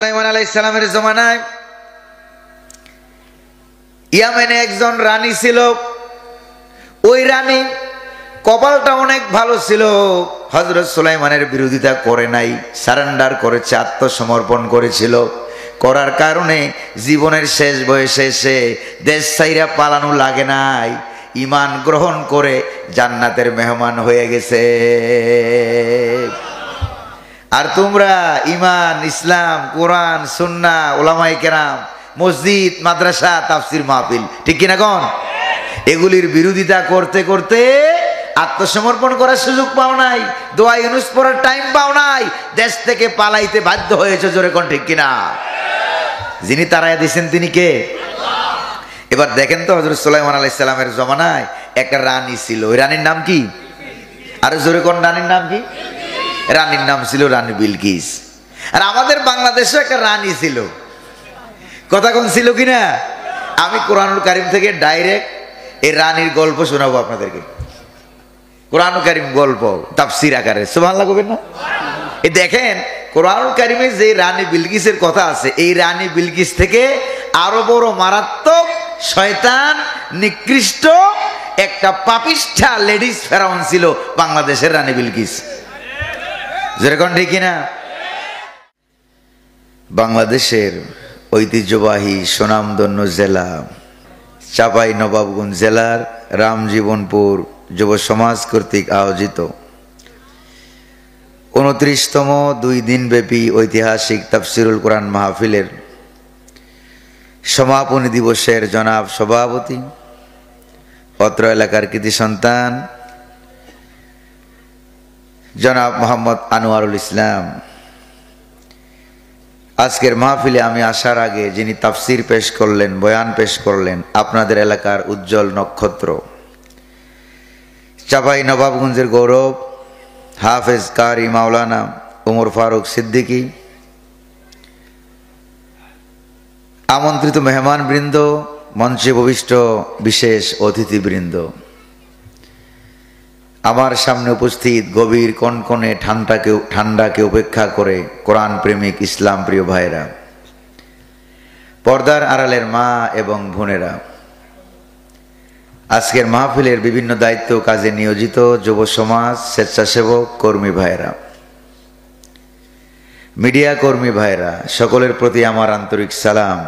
সুলাইমান আলাইহিস সালামের জমানায় ইয়ামেনে একজন রানী ছিল। ওই রানী কপালটা অনেক ভালো ছিল। হযরত সুলাইমানের বিরোধিতা করে নাই, সারেন্ডার করেছে, আত্মসমর্পণ করেছিল। করার কারণে জীবনের শেষ বয়সে এসে দেশ ছাইরা পালানো লাগে নাই, ঈমান গ্রহণ করে জান্নাতের মেহমান হয়ে গেছে। আর তোমরা ঈমান, ইসলাম, কোরআন, সুন্নাহ, উলামায়ে কেরাম, মসজিদ, মাদ্রাসা, তাফসীর মাহফিল, ঠিক কিনা কোন? এগুলির বিরোধিতা করতে করতে আত্মসমর্পণ করার সুযোগ পাও নাই, দোয়া ইউনুস পড়ার টাইম পাও নাই, দেশ থেকে পালাইতে বাধ্য হয়েছে। জোরে কোন ঠিক কিনা? যিনি তাড়াইয়া দিয়েছেন তিনি কে? এবার দেখেন তো, হযরত সুলাইমান আলাইহিস সালামের জমানায় একটা রানী ছিল। ওই রানীর নাম কি? আর জোরে কোন রানীর নাম কি? রানীর নাম ছিল রানী বিলকিস। আর আমাদের বাংলাদেশে একটা রানী ছিল। কথা কোন ছিল কিনা? আমি কোরআনুল কারীম থেকে ডাইরেক্ট এই রানীর গল্প শোনাবো আপনাদেরকে। কোরআনুল কারীম গল্প তাফসীর আকারে, সুবহানাল্লাহ কইবেন না? এই দেখেন, কোরআনুল কারীমে যে রানী বিলকিসের কথা আছে, এই রানী বিলকিস থেকে আরো বড় মারাত্মক শয়তান, নিকৃষ্ট একটা পাপিষ্ঠা লেডিস ফেরাউন ছিল বাংলাদেশের রানী বিলকিস। যেরকম ঠিক কিনা? বাংলাদেশের ঐতিহ্যবাহী সুনামধন্য জেলা চাঁপাইনবাবগঞ্জ জেলার রামজীবনপুর যুব সমাজ কর্তৃক আয়োজিত 29তম 2 দিনব্যাপী ঐতিহাসিক তাফসীরুল কোরআন মাহফিলের সমাপনী দিবসের জনাব সভাপতি, অত্র এলাকার কৃতি সন্তান জনাব মোহাম্মদ আনোয়ারুল ইসলাম। আজকের মাহফিলে আমি আসার আগে যিনি তাফসীর পেশ করলেন, বয়ান পেশ করলেন, আপনাদের এলাকার উজ্জ্বল নক্ষত্র, চাঁপাইনবাবগঞ্জের গৌরব, হাফেজ কারি মাওলানা ওমর ফারুক সিদ্দিকী, আমন্ত্রিত মেহমান বৃন্দ, মঞ্চে উপবিষ্ট বিশেষ অতিথিবৃন্দ, আমার সামনে উপস্থিত গভীর কনকনে ঠান্ডাকে উপেক্ষা করে কোরআন প্রেমিক ইসলাম প্রিয় ভাইরা, পর্দার আড়ালের মা এবং বোনেরা, আজকের মাহফিলের বিভিন্ন দায়িত্ব কাজে নিয়োজিত যুব সমাজ, স্বেচ্ছাসেবক কর্মী ভাইরা, মিডিয়া কর্মী ভাইরা, সকলের প্রতি আমার আন্তরিক সালাম।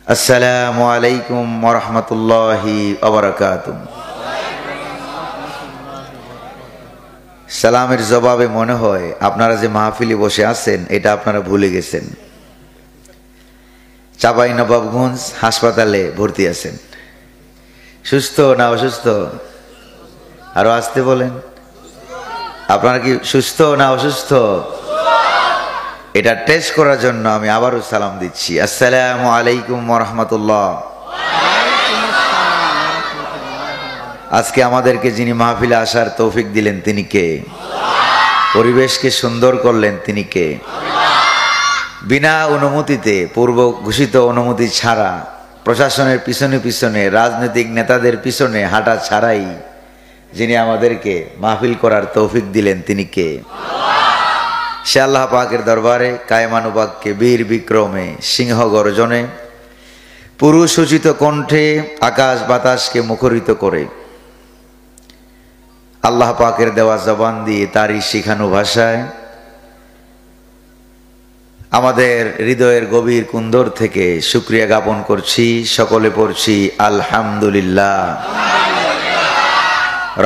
আসসালামু আলাইকুম ওয়া রাহমাতুল্লাহি ওয়া বারাকাতুহু। সালামের জবাবে মনে হয় আপনারা যে মাহফিলে বসে আছেন এটা আপনারা ভুলে গেছেন। চাঁপাইনবাবগঞ্জ হাসপাতালে ভর্তি আছেন। সুস্থ না অসুস্থ? আরো আসতে বলেন। আপনারা কি সুস্থ না অসুস্থ? এটা টেস্ট করার জন্য আমি আবারও সালাম দিচ্ছি। আসসালামু আলাইকুম ওয়া রাহমাতুল্লাহ। আজকে আমাদেরকে যিনি মাহফিলে আসার তৌফিক দিলেন তিনি কে? পরিবেশকে সুন্দর করলেন তিনি কে? বিনা অনুমতিতে, পূর্ব ঘোষিত অনুমতি ছাড়া, প্রশাসনের পিছনে পিছনে, রাজনৈতিক নেতাদের পিছনে হাঁটা ছাড়াই যিনি আমাদেরকে মাহফিল করার তৌফিক দিলেন তিনি কে? সে আল্লাহ পাকের দরবারে কায়মানুবাককে বীর বিক্রমে, সিংহ গর্জনে, পুরুষোচিত কণ্ঠে আকাশ বাতাসকে মুখরিত করে আল্লাহ পাকের দেওয়া জবান দিয়ে তারই শিখানো ভাষায় আমাদের হৃদয়ের গভীর কুন্দর থেকে শুকরিয়া জ্ঞাপন করছি। সকলে পড়ছি আলহামদুলিল্লাহ।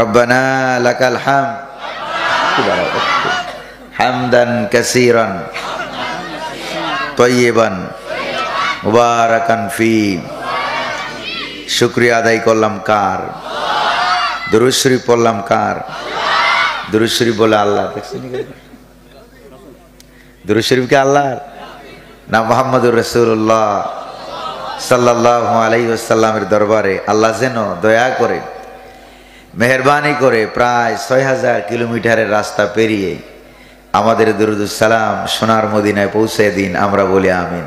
রব্বানা লাকাল হামদ হামদান কাসীরান তাইয়িবান মুবারাকান ফি। শুকরিয়া আদায় করলাম কার? দুরূদ শরীফ পড়লাম কার? দুরূদ শরীফ বলে আল্লাহ। দেখছেন দুরূদ শরীফ কি আল্লাহর না মুহাম্মদুর রাসূলুল্লাহ সাল্লাল্লাহু আলাইহি ওয়াসাল্লামের দরবারে আল্লাহ যেন দয়া করে, মেহেরবানি করে প্রায় 6000 কিলোমিটারের রাস্তা পেরিয়ে আমাদের দুরুদুস সালাম সোনার মদিনায় পৌঁছে দিন। আমরা বলি আমিন।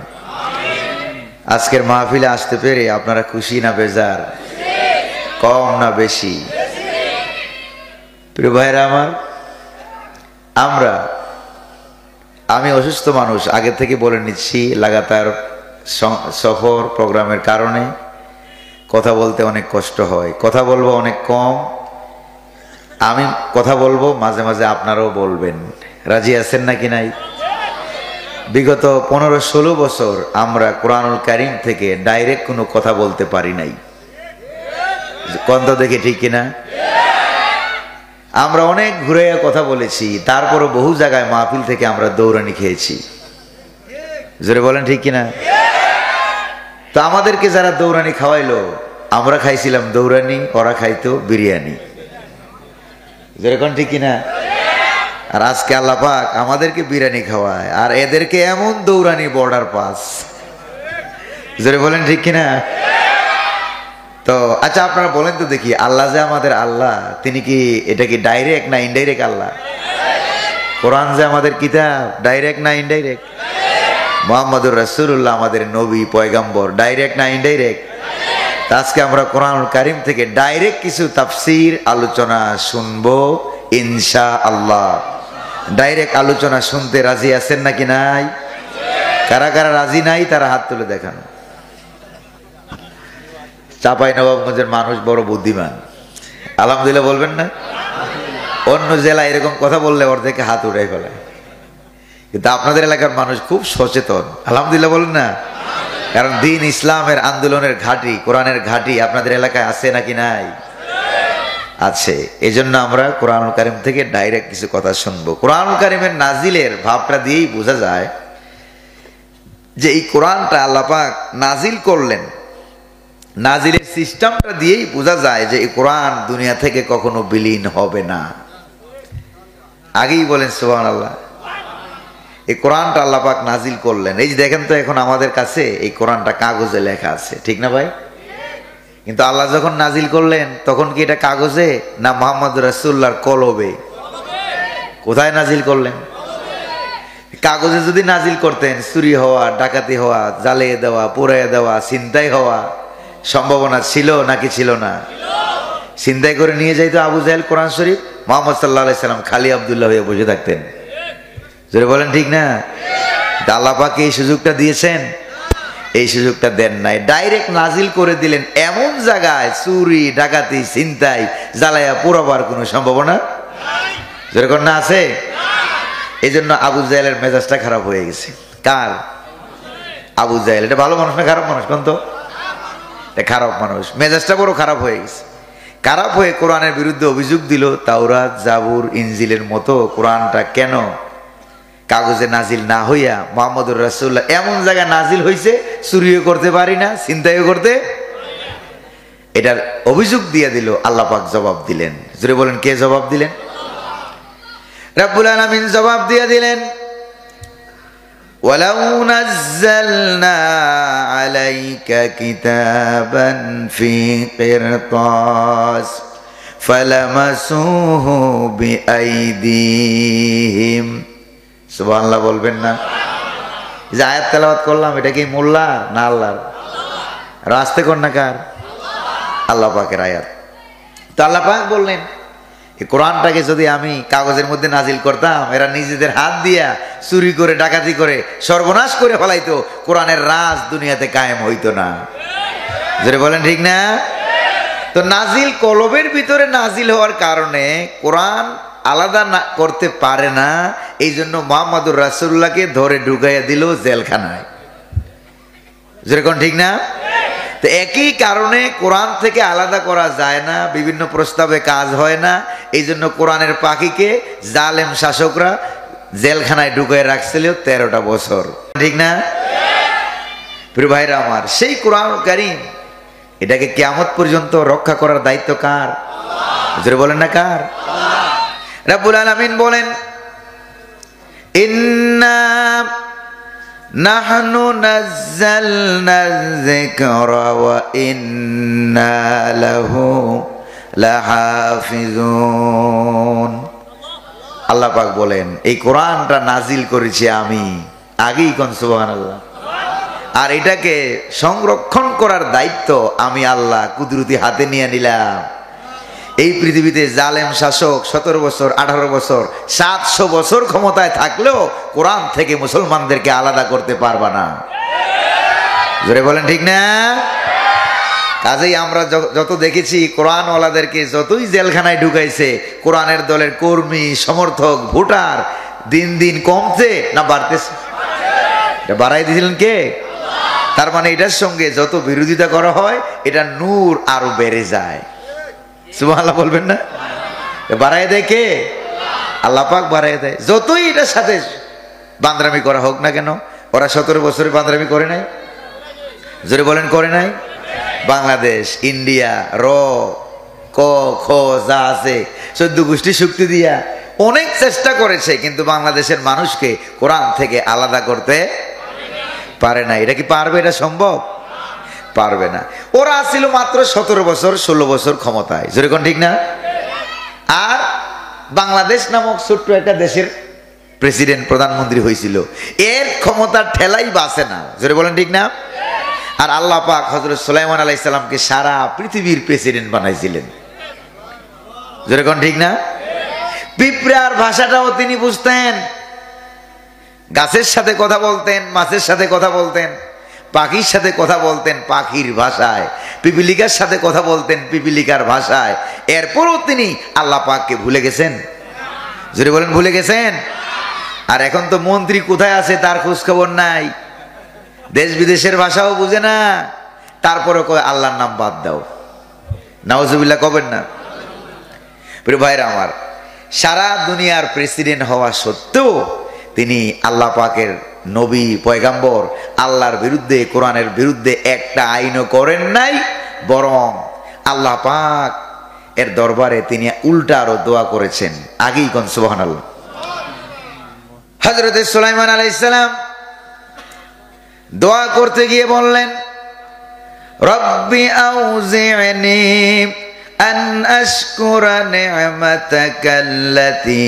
আজকের মাহফিলে আসতে পেরে আপনারা খুশি না বেজার? কম না বেশি? প্রিয় ভাইরা আমার, আমরা আমি অসুস্থ মানুষ, আগে থেকে বলে নিচ্ছি, লাগাতার সফর প্রোগ্রামের কারণে কথা বলতে অনেক কষ্ট হয়, কথা বলবো অনেক কম। আমি কথা বলবো, মাঝে মাঝে আপনারাও বলবেন। রাজি আছেন নাকি নাই? বিগত 15-16 বছর আমরা কোরআনুল কারীম থেকে ডাইরেক্ট কোনো কথা বলতে পারি নাই। কোন তো দেখে ঠিক কিনা? আমরা অনেক ঘুরে কথা বলেছি, তারপরও বহু জায়গায় মাহফিল থেকে আমরা দৌড়ানি খেয়েছি। জোরে বলেন ঠিক কিনা? তো আমাদেরকে যারা দৌড়ানি খাওয়াইলো, আমরা খাইছিলাম দৌড়ানি, ওরা খাইতো বিরিয়ানি। জোরে কোন ঠিক কিনা? আর আজকে আল্লাহ পাক আমাদেরকে বিরিয়ানি খাওয়ায়, আর এদেরকে এমন দৌড়ানি বর্ডার পাস। জোরে বলেন ঠিক কিনা? তো আচ্ছা, আপনারা বলেন তো দেখি, আল্লাহ যে আমাদের আল্লাহ, তিনি কি এটা কি ডাইরেক্ট না ইনডাইরেক্ট আল্লাহ? কোরআন যে আমাদের কিতাব, ডাইরেক্ট না ইনডাইরেক্ট? মুহাম্মদুর রাসূলুল্লাহ আমাদের নবী পয়গম্বর, ডাইরেক্ট না ইনডাইরেক্ট? আজকে আমরা কোরআনুল কারীম থেকে ডাইরেক্ট কিছু তাফসীর আলোচনা শুনবো ইনশাআল্লাহ। ডাইরেক্ট আলোচনা শুনতে রাজি আছেন নাকি নাই? কারা কারা রাজি নাই তারা হাত তুলে দেখান। চাঁপাইনবাবগঞ্জের মানুষ বড় বুদ্ধিমান, আলহামদুলিল্লাহ বলবেন না? অন্য জেলায় এরকম কথা বললে অর্ধেকে হাত উঠাই ফেলায়, কিন্তু আপনাদের এলাকার মানুষ খুব সচেতন, আলহামদুলিল্লাহ বলেন না? কারণ দিন ইসলামের আন্দোলনের ঘাঁটি, কোরআনের ঘাঁটি আপনাদের এলাকায় আছে নাকি নাই? আছে। এই জন্য আমরা কোরআনুল কারীম থেকে ডাইরেক্ট কিছু কথা শুনবো। কোরআনুল কারীমের নাজিলের ভাবটা দিয়েই বোঝা যায় যে এই কোরআনটা আল্লাহ পাক নাজিল করলেন, নাজিলের সিস্টেমটা দিয়েই বোঝা যায় যে এই কোরআন দুনিয়া থেকে কখনো বিলীন হবে না। আগেই বলেন সুবহানাল্লাহ। এই কোরআনটা আল্লাহ পাক নাজিল করলেন। এই যে দেখেন তো, এখন আমাদের কাছে এই কোরআনটা কাগজে লেখা আছে, ঠিক না ভাই? কিন্তু আল্লাহ যখন নাজিল করলেন তখন কি এটা কাগজে না মুহাম্মদুর রাসূলুল্লাহর কলবে? কোথায় নাজিল করলেন? কাগজে যদি নাজিল করতেন, চুরি হওয়া, ডাকাতি হওয়া, জ্বালিয়ে দেওয়া, পুড়িয়ে দেওয়া, ছিনতাই হওয়া সম্ভাবনা ছিল নাকি ছিল না? ছিনতাই করে নিয়ে যাইতো আবু জাহেল কোরআন শরীফ, মুহাম্মদ সাল্লাল্লাহু আলাইহি সাল্লাম খালি আব্দুল্লাহ হয়ে বসে থাকতেন। জোরে বলেন ঠিক না? আল্লাহ পাক এই সুযোগটা দিয়েছেন? এই সুযোগটা দেন নাই, ডাইরেক্ট নাজিল করে দিলেন এমন জায়গায় চুরি, ডাকাতি, ছিনতাই, জ্বালায়া পোড়াবার কোনো সম্ভাবনা যেরকম না আছে। এই জন্য আবু জাহেলের মেজাজটা খারাপ হয়ে গেছে। কার? আবু জাহেল। এটা ভালো মানুষ না খারাপ মানুষ? কোন তো? এটা খারাপ মানুষ, মেজাজটা বড় খারাপ হয়ে গেছে। খারাপ হয়ে কোরআনের বিরুদ্ধে অভিযোগ দিল, তাওরাত, জাবুর, ইনজিলের মতো কোরআনটা কেন কাগজে নাজিল না হইয়া মুহাম্মদুর রাসূলুল্লাহ এমন জায়গায় নাজিল হইছে, চুরিও করতে পারি না, ছিনতাইও করতে, এটার অভিযোগ দিয়ে দিল। আল্লাহ পাক জবাব দিলেন। জোরে বলেন, কে জবাব দিলেন? রব্বুল আলামিন জবাব দিয়ে দিলেন, ওয়ালাউ নাযালনা আলাইকা কিতাবান ফি কিরতাস ফালামাসুহু বিআইদিহিম। সুবহানাল্লাহ বলবেন না? যে আয়াত তেলাওয়াত করলাম, এটা কি মোল্লার না আল্লাহর? রাস্তে কোন না কার? আল্লাহ পাকের আয়াত। তো আল্লাহ পাক বললেন, এই কোরআনটাকে যদি আমি কাগজের মধ্যে নাজিল করতাম, এরা নিজেদের হাত দিয়া চুরি করে, ডাকাতি করে, সর্বনাশ করে ফেলাইতো, কোরআনের রাজ দুনিয়াতে কায়েম হইতো না। যদি বলেন ঠিক না? তো নাজিল কলবের ভিতরে নাজিল হওয়ার কারণে কোরআন আলাদা না করতে পারে না। এই জন্য মুহাম্মদুর রাসূলুল্লাহকে ধরে ঢুকাইয়া দিল জেলখানায়। যেরকম ঠিক না? তো একই কারণে কোরআন থেকে আলাদা করা যায় না, বিভিন্ন প্রস্তাবে কাজ হয় না। এই জন্য কোরআনের পাখিকে জালেম শাসকরা জেলখানায় ঢুকাই রাখছিল 13টা বছর, ঠিক না? প্রিয় ভাইরা আমার, সেই কোরআন কারীম এটাকে কিয়ামত পর্যন্ত রক্ষা করার দায়িত্ব কার? জোরে বলেন না কার? রব্বুল আলামিন বলেন, ইন্না নাহনু নাযালনা যিকরা ওয়া ইন্না লাহু লাহাফিজুন। আল্লাহ পাক বলেন, এই কোরআনটা নাজিল করেছি আমি, আগেই কোন সুবহানাল্লাহ। আর এটাকে সংরক্ষণ করার দায়িত্ব আমি আল্লাহ কুদরতি হাতে নিয়ে নিলাম। এই পৃথিবীতে জালেম শাসক 17 বছর 18 বছর 700 বছর ক্ষমতায় থাকলেও কোরআন থেকে মুসলমানদেরকে আলাদা করতে পারবা না। জোরে বলেন ঠিক না? কাজেই আমরা যত দেখেছি কোরআনওয়ালাদেরকে যতই জেলখানায় ঢুকাইছে, কোরআনের দলের কর্মী সমর্থক ভোটার দিন দিন কমছে না বাড়তেছে? এটা বাড়াই দিয়েছিলেন কে? তার মানে এটার সঙ্গে যত বিরোধিতা করা হয় এটা নূর আরো বেড়ে যায়। সুবহানাল্লাহ বলবেন না? বাড়াই দেয় কে? আল্লাহ পাক বাড়াই দেয়। যতই এটার সাথে বান্দরামি করা হোক না কেন, ওরা 17 বছরে বান্দরামি করে নাই? জোরে বলেন করে নাই? বাংলাদেশ, ইন্ডিয়া, র ক খ যা আছে 14 গোষ্ঠী শক্তি দিয়া অনেক চেষ্টা করেছে, কিন্তু বাংলাদেশের মানুষকে কোরআন থেকে আলাদা করতে পারে না। এটা কি পারবে? এটা সম্ভব? পারবে না। ওরা ছিল মাত্র 17 বছর 16 বছর ক্ষমতায়। জোরে কোন ঠিক না? আর বাংলাদেশ নামক ছোট্ট একটা দেশের প্রেসিডেন্ট প্রধানমন্ত্রী হয়েছিল, এর ক্ষমতার ঠেলাই বাসে না। জোরে বলেন ঠিক না? আর আল্লাহ পাক হযরত সুলাইমান আলাইহিস সালামকে সারা পৃথিবীর প্রেসিডেন্ট বানাইছিলেন। জোরে কোন ঠিক না? পিঁপড়ার ভাষাটাও তিনি বুঝতেন, গাছের সাথে কথা বলতেন, মাছের সাথে কথা বলতেন, পাখির সাথে কথা বলতেন পাখির ভাষায়, পিপিলিকার সাথে কথা বলতেন পিপিলিকার ভাষায়। এরপরও তিনি আল্লাহ পাককে ভুলে গেছেন। জোরে বলেন ভুলে গেছেন? আর এখন তো মন্ত্রী কোথায় আছে তার খোঁজ খবর নাই, দেশ বিদেশের ভাষাও বুঝে না, তারপরে কয় আল্লাহর নাম বাদ দাও। নাউজুবিল্লাহ কবেন না? প্রিয় ভাইরা আমার, সারা দুনিয়ার প্রেসিডেন্ট হওয়া সত্ত্বেও তিনি আল্লাহ পাকের নবী পয়গাম্বর, আল্লাহর বিরুদ্ধে কোরআনের বিরুদ্ধে একটা আইনও করেন নাই, বরং আল্লাহ পাক এর দরবারে তিনি উল্টা আরো দোয়া করেছেন। আগেই কোন সুবহানাল্লাহ। হযরত সুলাইমান আলাইহিস সালাম দোয়া করতে গিয়ে বললেন, রব্বি আউজি'নি আন আশকুরা নি'মাতাকাল্লাতী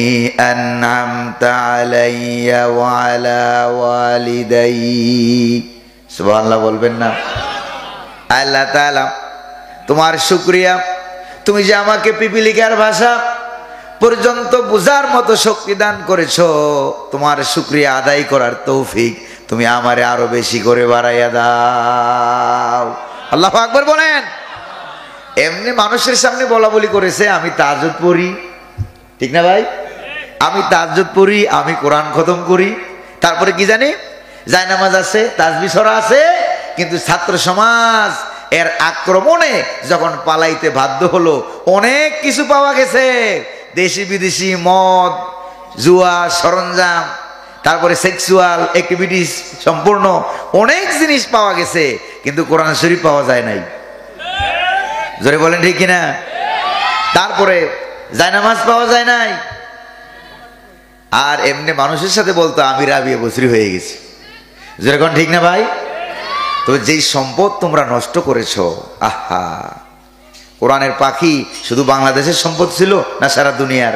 আন'আমতা আলাইয়া ওয়া আলা ওয়ালিদাই। সুবহানাল্লাহ বলবেন না? আল্লাহ তাআলা তোমার শুকরিয়া, তুমি যে আমাকে পিপিলিকার ভাষা পর্যন্ত বুঝার মতো শক্তি দান করেছো, তোমার শুকরিয়া আদায় করার তৌফিক তুমি আমারে আরো বেশি করে বাড়াইয়া দাও। আল্লাহু আকবার বলেন। এমনি মানুষের সামনে বলা বলি করেছে আমি তাহাজ্জুদ পড়ি, ঠিক না ভাই? আমি তাহাজ্জুদ পড়ি, আমি কোরআন খতম করি, তারপরে কি জানি জায়নামাজ আছে, তাসবিহ সরা আছে, কিন্তু ছাত্র সমাজ এর আক্রমণে যখন পালাইতে বাধ্য হলো, অনেক কিছু পাওয়া গেছে, দেশি বিদেশি মদ, জুয়া, সরঞ্জাম, তারপরে সেক্সুয়াল অ্যাক্টিভিটিস সম্পূর্ণ অনেক জিনিস পাওয়া গেছে, কিন্তু কোরআন শরীফ পাওয়া যায় নাই। জোরে বলেন ঠিক কিনা? তারপরে জায়নামাজ পাওয়া যায় নাই। আর এমনি মানুষের সাথে বলতো আমি রাবিয়া বসরি হয়ে গেছি। জোরে কোন ঠিক না ভাই? তো যেই সম্পদ তোমরা নষ্ট করেছো, আহা, কোরআনের পাখি শুধু বাংলাদেশের সম্পদ ছিল না সারা দুনিয়ার?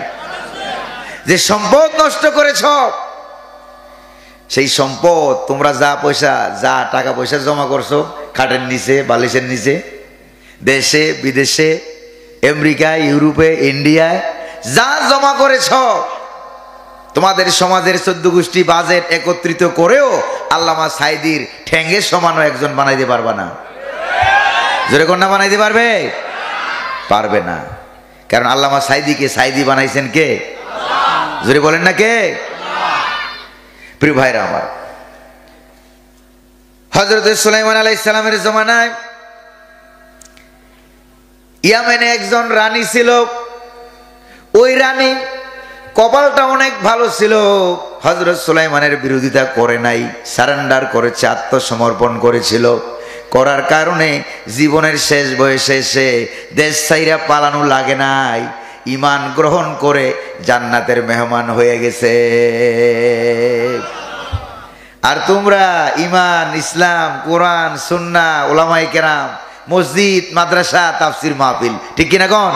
যে সম্পদ নষ্ট করেছো, সেই সম্পদ তোমরা যা পয়সা, যা টাকা পয়সা জমা করছো খাটের নিচে, বালিশের নিচে, দেশে বিদেশে, আমেরিকায়, ইউরোপে, ইন্ডিয়ায় যা জমা করেছ, তোমাদের সমাজের 14 গোষ্ঠী বাজেট একত্রিত করেও আল্লামা সাইদির ঠ্যাঙ্গের সমানও একজন বানাইতে পারবে না। জোরে কন্যা বানাইতে পারবে? পারবে না। কারণ আল্লামা সাইদিকে সাইদি বানাইছেন কে? জোরে বলেন না কে? প্রিয় ভাইরা আমার, হযরত সুলাইমান আলাইহিস সালামের জমানায় ইয়ামেনে একজন রানী ছিল। ওই রানী কপালটা অনেক ভালো ছিল, হযরত সুলাইমানের বিরোধিতা করে নাই, সারেন্ডার করেছে, আত্মসমর্পণ করেছিল। করার কারণে জীবনের শেষ বয়সে এসে দেশ ছাইরা পালানো লাগে নাই, ঈমান গ্রহণ করে জান্নাতের মেহমান হয়ে গেছে। আর তোমরা ঈমান, ইসলাম, কোরআন, সুন্নাহ, উলামায়ে কেরাম, মসজিদ, মাদ্রাসা, তাফসির মাহফিল, ঠিক কিনা কোন?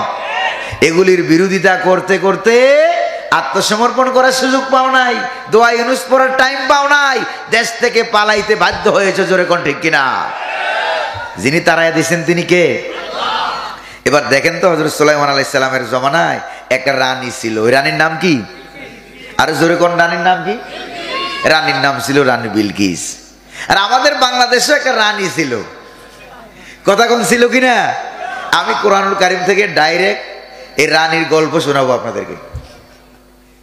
এগুলির বিরোধিতা করতে করতে আত্মসমর্পণ করার সুযোগ পাও নাই, দোয়া ইউনুস পড়ার টাইম পাও নাই, দেশ থেকে পালাইতে বাধ্য হয়েছে। জোরে কোন ঠিক কিনা? যিনি তারাই দিয়েছেন তিনি কে? এবার দেখেন তো, হযরত সুলাইমান আলাইহিস সালামের জমানায় একটা রানী ছিল। ওই রানীর নাম কি? আরে জোরে কোন রানীর নাম কি? রানীর নাম ছিল রানী বিলকিস। আর আমাদের বাংলাদেশে একটা রানী ছিল, কথা কোন ছিল কিনা? আমি কোরআনুল কারীম থেকে ডাইরেক্ট এই রানীর গল্প শোনাবো আপনাদেরকে।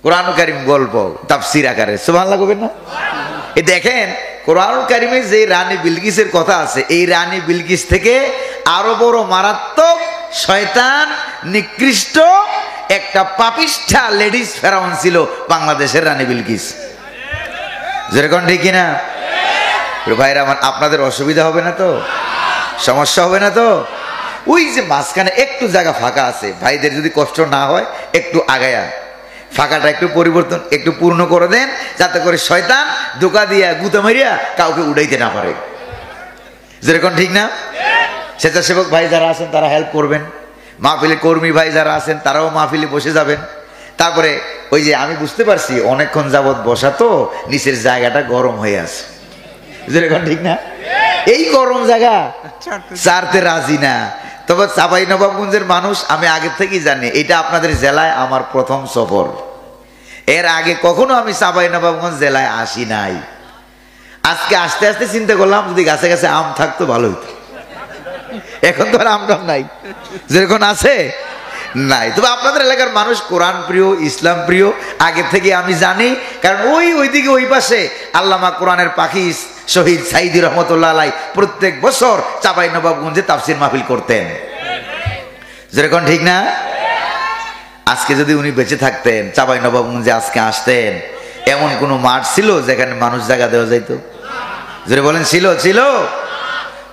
কোরআনুল কারীম গল্প তাফসীর আকারে, সুবহানাল্লাহ কইবেন না? এই দেখেন কোরআনুল কারীমে যে রানী বিলকিসের কথা আছে, এই রানী বিলকিস থেকে আরো বড় মারাত্মক শয়তান নিকৃষ্ট একটা পাপিষ্ঠা লেডিস ফেরাউন ছিল বাংলাদেশের রানী বিলকিস। যেরকম ঠিক কিনা ভাইরা আমার? আপনাদের অসুবিধা হবে না তো? সমস্যা হবে না তো? ওই যে মাঝখানে একটু জায়গা ফাঁকা আছে, ভাইদের যদি কষ্ট না হয় একটু আগায়া ফাঁকাটা একটু পরিবর্তন একটু পূর্ণ করে দেন, যাতে করে শয়তান ধোঁকা দিয়া গুতা মারিয়া কাউকে উড়াইতে না পারে। যেরকম ঠিক না? স্বেচ্ছাসেবক ভাই যারা আছেন তারা হেল্প করবেন, মাহফিলের কর্মী ভাই যারা আছেন তারাও মাহফিলে বসে যাবেন। তারপরে ওই যে আমি বুঝতে পারছি অনেকক্ষণ যাবৎ বসা তো নিচের জায়গাটা গরম হয়ে আছে, যেরকম ঠিক না? এই গরম জায়গা ছাড়তে রাজি না। তবে চাঁপাইনবাবগঞ্জের মানুষ আমি আগে থেকেই জানি, এটা আপনাদের জেলায় আমার প্রথম সফর। এর আগে কখনো আমি চাঁপাইনবাবগঞ্জ জেলায় আসি নাই। আজকে আস্তে আস্তে চিন্তা করলাম যদি গাছে গাছে আম থাকতো ভালো হতো। এখন তো আর আম টাম নাই, যেরকম আছে নাই। তবে আপনাদের এলাকার মানুষ কোরআন প্রিয়, ইসলাম প্রিয় আগে থেকে আমি জানি, কারণ ওইদিকে ওই পাশে আল্লামা কোরআনের পাখি শহীদ সাইদি রহমতুল্লাহ আলাই প্রত্যেক বছর চাঁপাইনবাবগঞ্জে তাফসীর মাহফিল করতেন। যেরকম ঠিক না? আজকে যদি উনি বেঁচে থাকতেন, চাঁপাইনবাবগঞ্জে আজকে আসতেন, এমন কোন মাঠ ছিল যেখানে মানুষ জায়গা দেওয়া যাইতো? যদি বলেন ছিল? ছিল।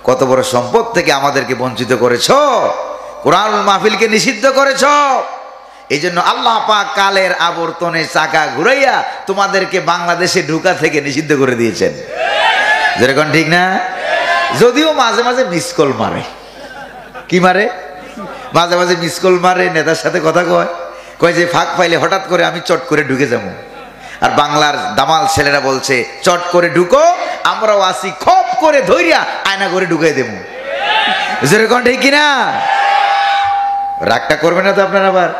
কত বড় সম্পদ থেকে আমাদেরকে বঞ্চিত করেছো, কোরআনুল মাহফিলকে নিষিদ্ধ করেছো। এই জন্য আল্লাহ পাক কালের আবর্তনে চাকা ঘুরাইয়া তোমাদেরকে বাংলাদেশে ঢুকা থেকে নিষিদ্ধ করে দিয়েছেন। যেরকম ঠিক না? যদিও মাঝে মাঝে মিস কল মারে। কি মারে? মাঝে মাঝে মিস কল মারে, নেতার সাথে কথা কয় যে ফাঁক পাইলে হঠাৎ করে আমি চট করে ঢুকে যাবো। আর বাংলার দামাল ছেলেরা বলছে চট করে ঢুকো, আমরাও আসি খপ করে ধইরা আয়না করে ঢুকাই দেবো। যেরকম ঠিক কিনা? রাগটা করবে না তো আপনারা? আবার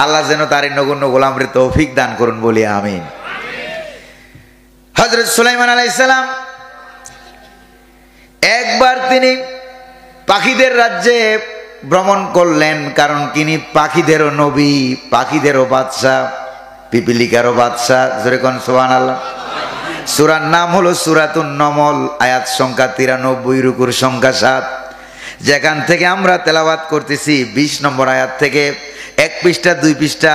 আল্লাহ যেন তার নগণ্য গোলামের তৌফিক দান করুন বলি আমিন। হযরত সুলাইমান আলাইহিস সালাম একবার তিনি পাখিদের রাজ্যে ভ্রমণ করলেন, কারণ তিনি পাখিদেরও নবী, পাখিদেরও বাদশাহ, পিপিলিকারও বাদশাহ। যেরকম সুবহানাল্লাহ। সূরার নাম হলো সূরাতুন নমল, আয়াত সংখ্যা 93, রুকুর সংখ্যা 7। যেখান থেকে আমরা তেলাওয়াত করতেছি 20 নম্বর আয়াত থেকে 1 পৃষ্ঠা 2 পৃষ্ঠা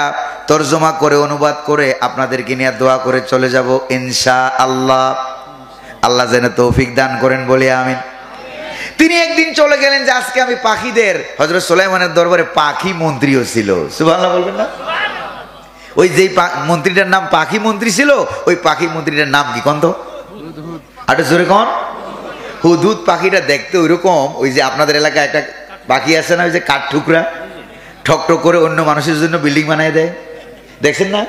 তরজমা করে অনুবাদ করে আপনাদেরকে নিয়ে দোয়া করে চলে যাব ইনশাআল্লাহ। আল্লাহ যেন তৌফিক দান করেন বলি আমিন। তিনি একদিন চলে গেলেন যে আজকে আমি পাখিদের, হযরত সুলাইমানের দরবারে পাখি মন্ত্রীও ছিল। সুবহানাল্লাহ বলবেন না? ওই যে মন্ত্রীটার নাম পাখি মন্ত্রী ছিল, ওই পাখি মন্ত্রীটার নাম কি কন্ত? আর জোরে কোন? হুদহুদ পাখিটা দেখতে ওইরকম, ওই যে আপনাদের এলাকায় একটা পাখি আছে না, ওই যে কাঠ ঠুকরা ঠক ঠক করে অন্য মানুষের জন্য বিল্ডিং বানিয়ে দেয়, দেখছেন না?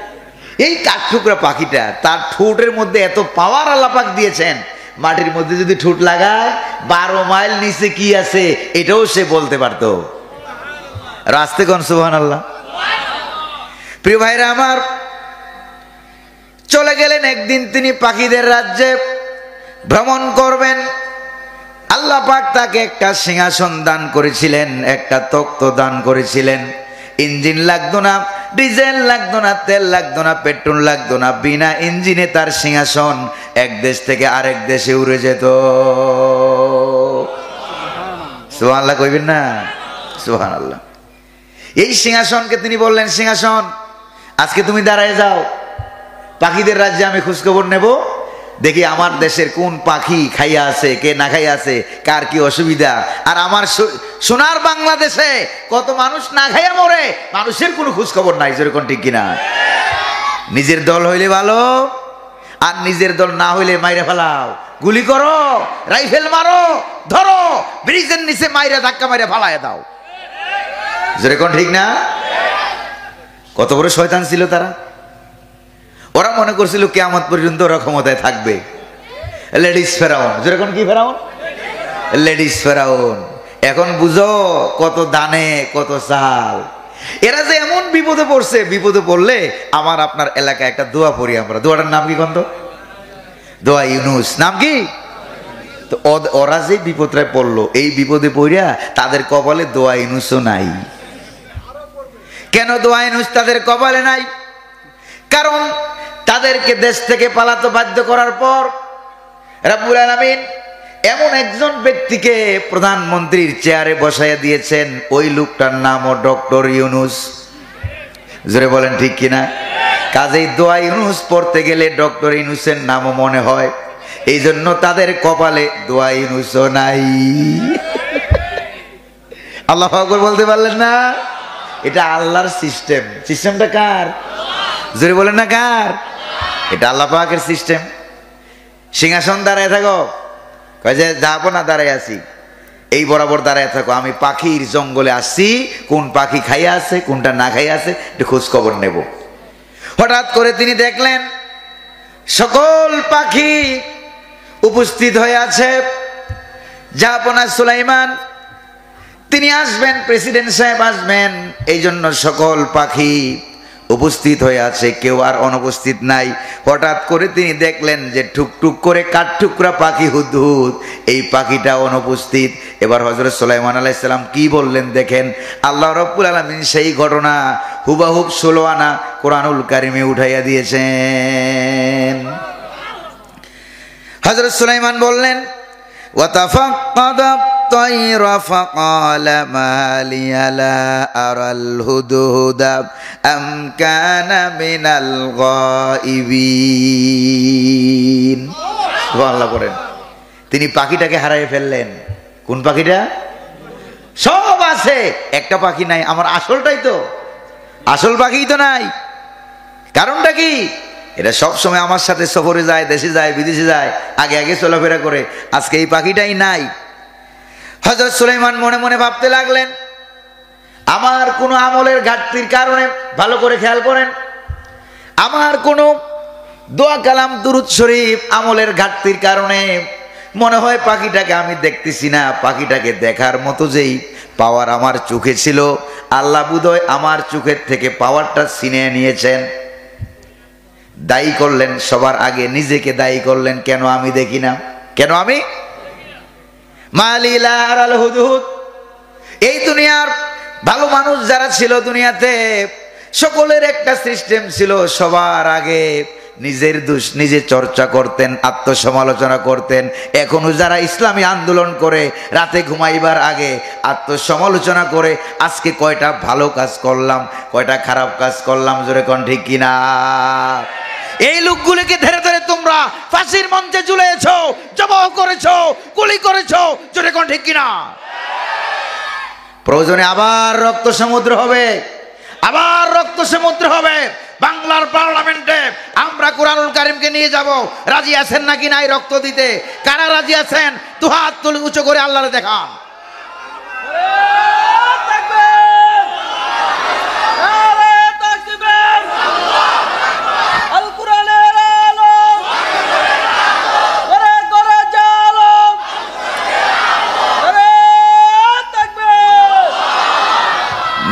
এই কাঠ ঠুকরা পাখিটা, তার ঠোঁটের মধ্যে এত পাওয়ার আল্লাহ পাক দিয়েছেন, মাটির মধ্যে যদি ঠোঁট লাগায় 12 মাইল নিচে কি আছে এটাও সে বলতে পারতো। রাস্তে কোন সুবহানাল্লাহ। প্রিয় ভাইরা আমার, চলে গেলেন একদিন তিনি পাখিদের রাজ্যে ভ্রমণ করবেন। আল্লাহ পাক তাকে একটা সিংহাসন দান করেছিলেন, একটা তখ্ত দান করেছিলেন। ইঞ্জিন লাগতো না, ডিজেল লাগতো না, তেল লাগতো না, পেট্রোল লাগতো না, বিনা ইঞ্জিনে তার সিংহাসন এক দেশ থেকে আরেক দেশে উড়ে যেত। সুবহানাল্লাহ কইবেন না? সুবহানাল্লাহ। এই সিংহাসনকে তিনি বললেন, সিংহাসন আজকে তুমি দাঁড়ায় যাও, পাখিদের রাজ্যে আমি খোঁজখবর নেব, দেখি আমার দেশের কোন পাখি খাইয়া আছে, কে না খাইয়া আছে, কার কি অসুবিধা। আর আমার সোনার বাংলাদেশে কত মানুষ না খাইয়া মরে, মানুষের কোনো খোঁজখবর নাই। যেরকম ঠিক কিনা? নিজের দল হইলে ভালো, আর নিজের দল না হইলে মাইরে ফেলাও, গুলি করো, রাইফেল মারো, ধরো, ব্রিজের নিচে মাইরে ধাক্কা মাইরে ফালায় দাও। যেরকম ঠিক না? কত বড় শয়তান ছিল তারা। ওরা মনে করছিল কিয়ামত পর্যন্ত ওরা ক্ষমতায় থাকবে। লেডিস ফেরাউন। যেরকম কি ফেরাউন? লেডিস ফেরাউন। এখন বুঝো কত দানে কত চাল। এরা যে এমন বিপদে পড়ছে, বিপদে পড়লে আমার আপনার এলাকায় একটা দোয়া পড়ি আমরা। দোয়াটার নাম কি কন্ত? দোয়া ইউনুস। নাম কি? তো ওরা যে বিপদটায় পড়লো, এই বিপদে পড়িয়া তাদের কপালে দোয়া ইউনুসও নাই। কেন দোয়া ইউনুস তাদের কপালে নাই? কারণ তাদেরকে দেশ থেকে পালাতে বাধ্য করার পর রব্বুল আলামিন এমন একজন ব্যক্তিকে প্রধানমন্ত্রীর চেয়ারে বসাইয়া দিয়েছেন, ওই লোকটার নামও ডক্টর ইউনুস। জোরে বলেন ঠিক কিনা? কাজেই দোয়া ইউনুস পড়তে গেলে ডক্টর ইউনুসের নামও মনে হয়, এই জন্য তাদের কপালে দোয়া ইউনুসও নাই। আল্লাহু আকবার বলতে পারলেন না? এটা আল্লাহর সিস্টেম। সিস্টেমটা কার? জোরে বলেন না কার? এটা আল্লাহ পাকের সিস্টেম। সিংহাসন দাঁড়ায় থাকো, কয় যে যাবো না, দাঁড়ায় আছি, এই বরাবর দাঁড়ায় থাকো, আমি পাখির জঙ্গলে আসছি, কোন পাখি খাইয়া আছে কোনটা না খাইয়া আছে একটু খোঁজ খবর নেব। হঠাৎ করে তিনি দেখলেন সকল পাখি উপস্থিত হয়ে আছে। জাহাপনা সুলাইমান তিনি আসবেন, প্রেসিডেন্ট সাহেব আসবেন, এই জন্য সকল পাখি উপস্থিত হয়ে আছে, কেউ আর অনুপস্থিত নাই। হঠাৎ করে তিনি দেখলেন যে টুকটুক করে কাঠঠুকরা পাখি হুদহুদ, এই পাখিটা অনুপস্থিত। এবার হযরত সুলাইমান আলাইহিস সালাম কি বললেন দেখেন। আল্লাহ রাব্বুল আলামিন সেই ঘটনা হুবাহুব 16 আনা কোরআনুল কারিমে উঠাইয়া দিয়েছেন। হযরত সুলাইমান বললেন, ওয়াতাফাক্কাদা তায়রা ফাকালা মা লিয়া লা আরাল হুদহুদা আম কানা মিনাল গায়িবিন। সুবহানাল্লাহ করেন। তিনি পাখিটাকে হারিয়ে ফেললেন। কোন পাখিটা? সব আছে, একটা পাখি নাই। আমার আসলটাই তো, আসল পাখি তো নাই। কারণটা কি? এটা সব সময় আমার সাথে সফরে যায়, দেশে যায়, বিদেশে যায়, আগে আগে চলাফেরা করে। আজকে এই পাখিটাই নাই। হযরত সুলাইমান মনে মনে ভাবতে লাগলেন, আমার কোনো আমলের ঘাটতির কারণে, ভালো করে খেয়াল করেন, আমার কোনো দোয়া কালাম দুরূদ শরীফ আমলের ঘাটতির কারণে মনে হয় পাখিটাকে আমি দেখতেছি না। পাখিটাকে দেখার মতো যেই পাওয়ার আমার চোখে ছিল, আল্লাহ বুধহয় আমার চোখের থেকে পাওয়ারটা ছিনিয়ে নিয়েছেন। দায়ী করলেন, সবার আগে নিজেকে দায়ী করলেন, কেন আমি দেখি না, কেন আমি মালিলা আরাল হুদহুদ। এই দুনিয়ার ভালো মানুষ যারা ছিল দুনিয়াতে, সকলের একটা সিস্টেম ছিল, সবার আগে নিজের দোষ নিজে চর্চা করতেন, আত্মসমালোচনা করতেন। এখনো যারা ইসলামী আন্দোলন করে রাতে ঘুমাইবার আগে আত্মসমালোচনা করে, আজকে কয়টা ভালো কাজ করলাম, কয়টা খারাপ কাজ করলাম, জোরে কোন ঠিক কিনা? এই লোকগুলিকে ধরে ধরে তোমরা ফাঁসির মঞ্চে ঝুলিয়েছো, জবাহ করেছো, গুলি করেছো, জোরে কোন ঠিক কিনা? প্রয়োজনে আবার রক্ত সমুদ্র হবে, আবার রক্ত সমুদ্র হবে। বাংলার পার্লামেন্টে আমরা কোরআনুল কারীমকে নিয়ে যাব। রাজি আছেন নাকি নাই রক্ত দিতে? কারা রাজি আছেন? দুহাত তুলে উঁচু করে আল্লাহরে দেখান।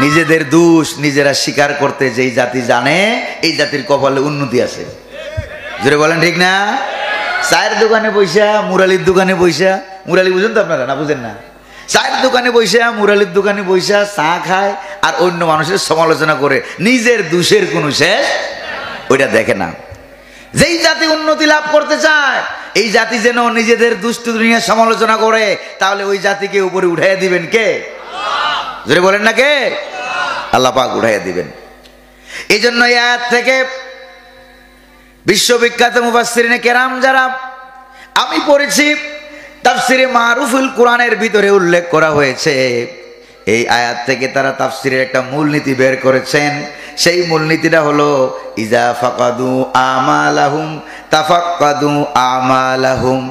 নিজেদের দোষ নিজেরা স্বীকার করতে যেই জাতি জানে, এই জাতির কপালে উন্নতি আছে। জোরে বলেন ঠিক না? চায়ের দোকানে বইসা, মুরালির দোকানে বইসা, মুরালি বুঝেন তো আপনারা? না বুঝেন না? চায়ের দোকানে বইসা, মুরালির দোকানে বইসা চা খায় আর অন্য মানুষের সমালোচনা করে, নিজের দোষের কোনো শেষ ওইটা দেখে না। যেই জাতি উন্নতি লাভ করতে চায়, এই জাতি যেন নিজেদের দুষ্ট দুনিয়া সমালোচনা করে, তাহলে ওই জাতিকে উপরে উঠাইয়া দিবেন কে? জোরে বলেন না কে? আল্লাহ পাক উঠাইয়া দিবেন। এই জন্য এই আয়াত থেকে বিশ্ববিখ্যাত মুফাসসিরিনে কেরাম যারা আমি পড়েছি, তাফসিরে মারুফুল কোরআনের ভিতরে উল্লেখ করা হয়েছে, এই আয়াত থেকে তারা তাফসিরের একটা মূলনীতি বের করেছেন। সেই মূলনীতিটা হলো ইজা ফাকাদু আমালাহুম তাফাক্কাদু আমালাহুম।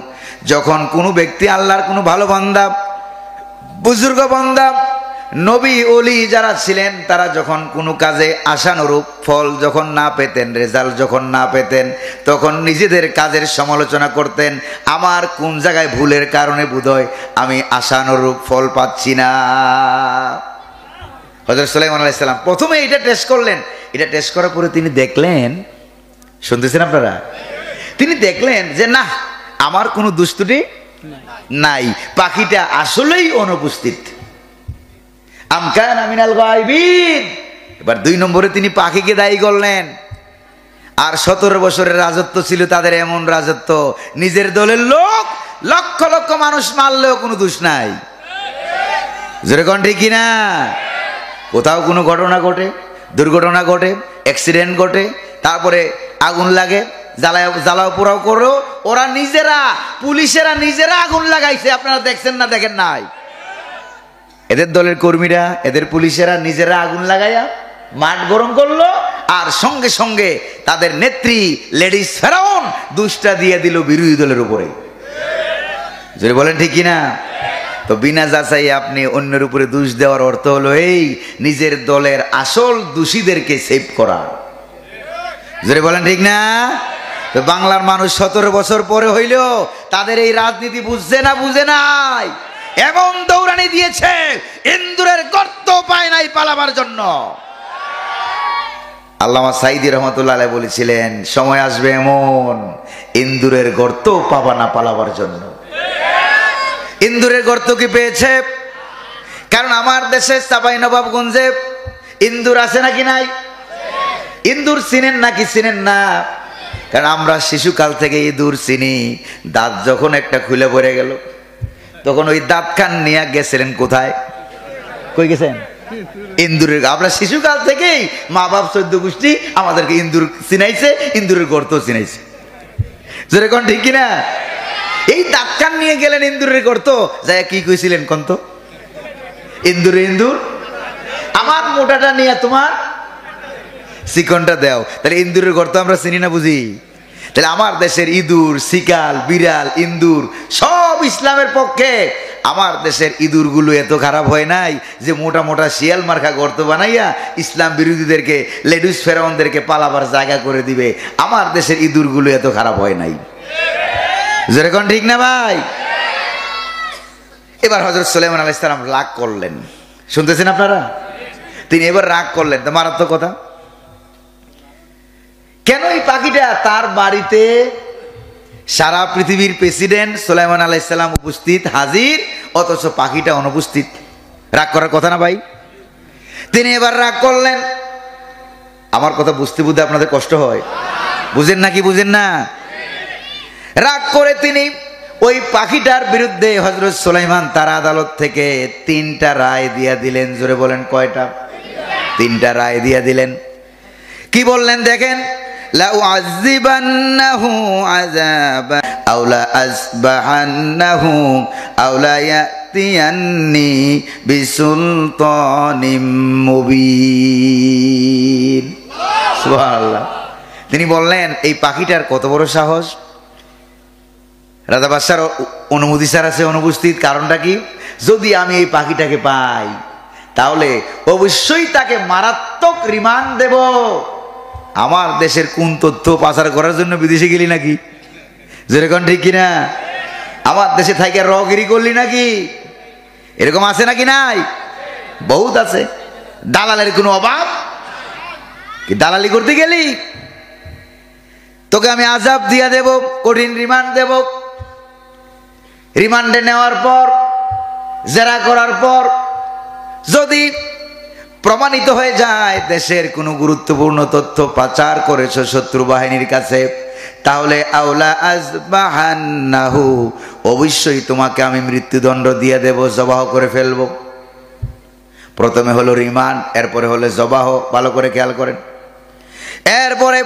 যখন কোনো ব্যক্তি আল্লাহর কোনো ভালো বান্দা, বুজুর্গ বান্দা, নবী ওলি যারা ছিলেন তারা যখন কোনো কাজে আশানুরূপ ফল যখন না পেতেন, রেজাল্ট যখন না পেতেন, তখন নিজেদের কাজের সমালোচনা করতেন। আমার কোন জায়গায় ভুলের কারণে বোধহয় আমি আশানুরূপ ফল পাচ্ছি না। হযরত সুলাইমান আলাইহিস সালাম প্রথমে এটা টেস্ট করলেন। এটা টেস্ট করার পরে তিনি দেখলেন, শুনতেছেন আপনারা, তিনি দেখলেন যে না, আমার কোনো দুষ্টুটি নাই, পাখিটা আসলেই অনুপস্থিত। আমকানা মিনাল গায়বিন। এবার 2 নম্বরে তিনি পাখিকে দায়ী করলেন। আর 17 বছরের রাজত্ব ছিল তাদের, এমন রাজত্ব, নিজের দলের লোক লক্ষ লক্ষ মানুষ মারলেও কোনো দোষ নাই। জোরে কোন ঠিক কিনা? কোথাও কোনো ঘটনা ঘটে, দুর্ঘটনা ঘটে, অ্যাক্সিডেন্ট ঘটে, তারপরে আগুন লাগে, জ্বালাও পোড়াও করো, ওরা নিজেরা, পুলিশেরা নিজেরা আগুন লাগাইছে। আপনারা দেখছেন না? দেখেন নাই? এদের দলের কর্মীরা, এদের পুলিশেরা নিজেরা আগুন লাগাইয়া মাঠ গরম করলো, আর সঙ্গে সঙ্গে তাদের নেত্রী লেডিস ফেরাউন দুষ্টা দিয়ে দিল বিরোধী দলের উপরে। যদি বলেন ঠিক কিনা? তো বিনা যাচাই আপনি অন্যের উপরে দোষ দেওয়ার অর্থ হলো এই নিজের দলের আসল দোষীদেরকে সেভ করা। যদি বলেন ঠিক না? তো বাংলার মানুষ 17 বছর পরে হইলেও তাদের এই রাজনীতি বুঝছে না, বুঝে নাই। এমন দৌড়ানি দিয়েছে, ইন্দুরের গর্ত পায় নাই পালাবার জন্য। আল্লামা সাঈদী রহমাতুল্লাহ আলাইহি বলেছিলেন, সময় আসবে এমন ইন্দুরের গর্ত পাবা না পালাবার জন্য। ইন্দুরের গর্ত কি পেয়েছে? কারণ আমার দেশে চাঁপাইনবাবগঞ্জে ইন্দুর আছে নাকি নাই? ইন্দুর চিনেন নাকি চিনেন না? কারণ আমরা শিশুকাল থেকে ইঁদুর চিনি। দাঁত যখন একটা খুলে পড়ে গেল, তখন ওই দাঁত খান নিয়ে গেছিলেন কোথায়? কই গেছেন? ইন্দুরের। আমরা শিশুকাল থেকেই মা বাপ 14 গোষ্ঠী আমাদেরকে ইন্দুর চিনাইছে, ইন্দুরের গর্ত চিনাইছে। যেরকম ঠিক কিনা? এই দাঁত খান নিয়ে গেলেন ইন্দুরের গর্ত, যাই কি কইছিলেন কোন তো? ইন্দুরে ইন্দুর, আমার মোটাটা নিয়ে তোমার চিকনটা দেও। তাহলে ইন্দুরের গর্ত আমরা চিনি না, বুঝি? তাহলে আমার দেশের ইঁদুর, শিকাল, বিড়াল, ইন্দুর সব ইসলামের পক্ষে। আমার দেশের ইঁদুরগুলো এত খারাপ হয় নাই যে মোটা মোটা শিয়াল মার্কা গর্ত বানাইয়া ইসলাম বিরোধীদেরকে, লেডিস ফেরাউনদেরকে পালাবার জায়গা করে দিবে। আমার দেশের ইঁদুরগুলো এত খারাপ হয় নাই। যেরকম ঠিক না ভাই? এবার হযরত সুলাইমান আলাইহিস সালাম রাগ করলেন। শুনতেছেন আপনারা? তিনি এবার রাগ করলেন। তো মারাত্মক কথা, কেন এই পাখিটা তার বাড়িতে সারা পৃথিবীর প্রেসিডেন্ট সুলাইমান আলাইহিস সালাম উপস্থিত, হাজির, অথচ পাখিটা অনুপস্থিত? রাগ করার কথা না ভাই? তিনি এবার রাগ করলেন। আমার কথা বুঝতে বুঝতে আপনাদের কষ্ট হয়, বুঝেন নাকি বুঝেন না? রাগ করে তিনি ওই পাখিটার বিরুদ্ধে হযরত সুলাইমান তার আদালত থেকে 3টা রায় দিয়া দিলেন। জোরে বলেন কয়টা? 3টা রায় দিয়া দিলেন। কি বললেন দেখেন? লা উআযিবান্নাহু আযাবান আও লা আসবাহান্নাহু আও লা ইয়াতিয়ান্নি বিসুলতানিম মুবিন। সুবহানাল্লাহ। তিনি বললেন এই পাখিটার কত বড় সাহস! রাজা বাদশার অনুমতি ছাড়া সে অনুপস্থিত। কারণটা কি? যদি আমি এই পাখিটাকে পাই তাহলে অবশ্যই তাকে মারাত্মক রিমান্ড দেব। আমার দেশের কোন তথ্য পাচার করার জন্য বিদেশে গেলি নাকি? যেরকম ঠিক কিনা? আমার দেশে থাইকে রগিরি করলি নাকি? এরকম আছে নাকি নাই? বহুত আছে। দালালের কোনো অভাব কি? দালালি করতে গেলি তোকে আমি আযাব দিয়া দেব, কঠিন রিমান্ড দেব। রিমান্ডে নেওয়ার পর, জেরা করার পর যদি প্রমাণিত হয়ে যায় দেশের কোনো গুরুত্বপূর্ণ তথ্য পাচার করেছো শত্রু বাহিনীর কাছে, তাহলে আওলা আযবাহান্নাহু, অবশ্যই তোমাকে আমি মৃত্যুদণ্ড দিয়ে দেব, জবাহ করে ফেলবো। প্রথমে হলো রিমান্ড, এরপরে হলো জবাহ। ভালো করে খেয়াল করেন। এরপরে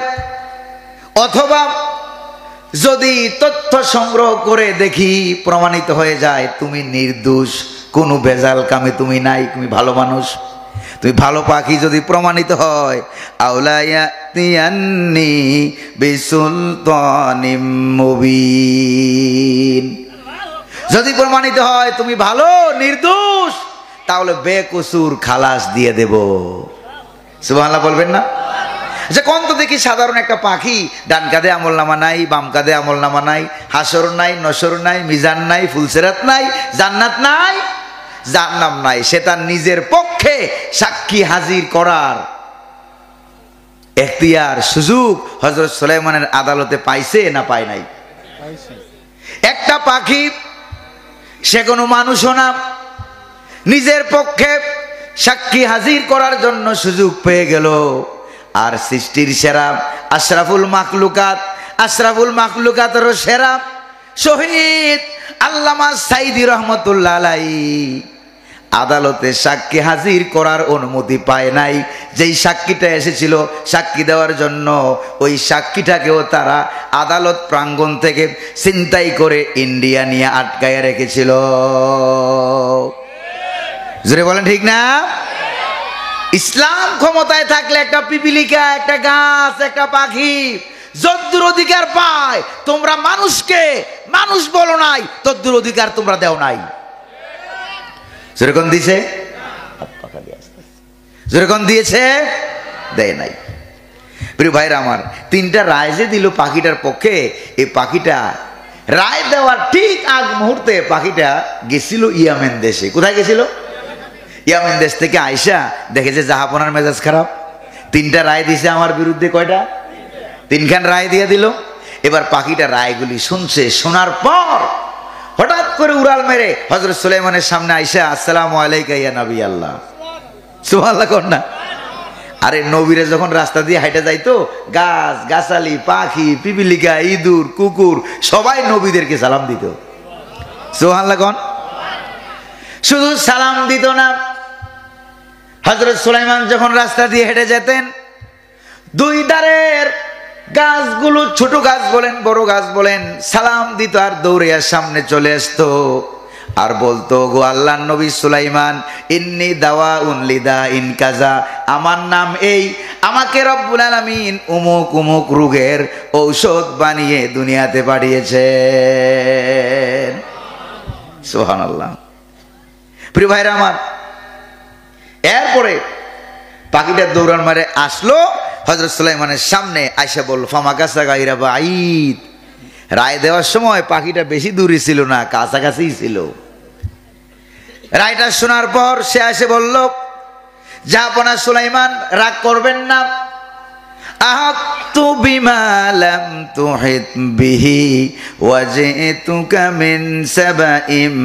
অথবা যদি তথ্য সংগ্রহ করে দেখি প্রমাণিত হয়ে যায় তুমি নির্দোষ, কোনো ভেজাল কামে তুমি নাই, তুমি ভালো মানুষ, তুমি ভালো পাখি, যদি প্রমাণিত হয় আওলা ইয়াতিয়ান্নি বিসুলতানিম মুবিন, যদি প্রমাণিত হয় তুমি ভালো, নির্দোষ, তাহলে বেকসুর খালাস দিয়ে দেব। সুবহানাল্লাহ বলবেন না? আচ্ছা কোন তো দেখি সাধারণ একটা পাখি, ডান কাঁধে আমলনামা নাই, বাম কাঁধে আমলনামা নাই, হাসর নাই, নসর নাই, মিজান নাই, ফুলসেরাত নাই, জান্নাত নাই, জাহান্নাম নাই, সে তার নিজের পক্ষে সাক্ষী হাজির করার এখতিয়ার সুযোগ হযরত সুলাইমানের আদালতে পাইছে না পায় নাই? একটা পাখি, সে কোনো মানুষও না, নিজের পক্ষে সাক্ষী হাজির করার জন্য সুযোগ পেয়ে গেল। আর সৃষ্টির সেরা আশরাফুল মাখলুকাতেরও সেরা শহীদ আল্লামা সাইদি রহমতুল্লাহ আলাইহি আদালতে সাক্ষী হাজির করার অনুমতি পায় নাই। যেই সাক্ষীটা এসেছিল সাক্ষী দেওয়ার জন্য, ওই সাক্ষীটাকেও তারা আদালত প্রাঙ্গণ থেকে ছিনতাই করে ইন্ডিয়া নিয়ে আটকায় রেখেছিল। জোরে বলেন ঠিক না? ইসলাম ক্ষমতায় থাকলে একটা পিপিলিকা, একটা গাছ, একটা পাখি যদ্দুর অধিকার পায়, তোমরা মানুষকে মানুষ বলো নাই, তদ্দুর অধিকার তোমরা দেও নাই। যেরকম দিয়েছে, যেরকম দিয়েছে দেয় নাই। প্রিয় ভাইরা আমার, তিনটা রায় যে দিল পাখিটার পক্ষে, এই পাখিটা রায় দেওয়ার ঠিক আগ মুহূর্তে পাখিটা গেছিল ইয়ামেন দেশে। কোথায় গেছিল? ইয়ামেন দেশ থেকে আইসা দেখে যে জাহাপনার মেজাজ খারাপ, তিনটা রায় দিছে আমার বিরুদ্ধে। কয়টা? তিনখান রায় দিয়ে দিল। এবার পাখিটা রায়গুলি শুনছে, শোনার পর হঠাৎ করে উড়াল মেরে হযরত সুলাইমানের সামনে আইসা আসসালামু আলাইকা ইয়া নবী আল্লাহ। সুবহানাল্লাহ কোন না? আরে নবীরে যখন রাস্তা দিয়ে হাইটা যাইতো, গাছ গাছালি, পাখি, পিপিলিকা, ইঁদুর, কুকুর সবাই নবীদেরকে সালাম দিত। সুবহানাল্লাহ কোন? শুধু সালাম দিত না, হযরত সুলাইমান যখন রাস্তা দিয়ে হেঁটে যেতেন, দুই ধারের গাছগুলো, ছোট গাছ বলেন বড় গাছ বলেন, সালাম দিত আর দৌড়ে সামনে চলে আসতো আর বলতো, গো আল্লাহর নবী সুলাইমান, ইন্নী দাওয়াউন লিদাইন কাজা, আমার নাম এই, আমাকে রব্বুল আলামিন অমুক অমুক রোগের ঔষধ বানিয়ে দুনিয়াতে পাঠিয়েছেন। সুবহানাল্লাহ। প্রিয় ভাইরা আমার, এরপরে পাখিটা দৌড়ান মারে আসলো হযরত সুলাইমানের সামনে, আয়সা বলল, ফামাকাসা গায়রা বাঈদ। রায় দেওয়ার সময় পাখিটা বেশি দূরে ছিল না, কাছাকাছিই ছিল। রায়টা শোনার পর সে এসে বলল, জাহাপনা সুলাইমান, রাগ করবেন না, আহাতু বিমা লাম তুহিত বিহি ওয়াজিতুকা মিন সাবাইম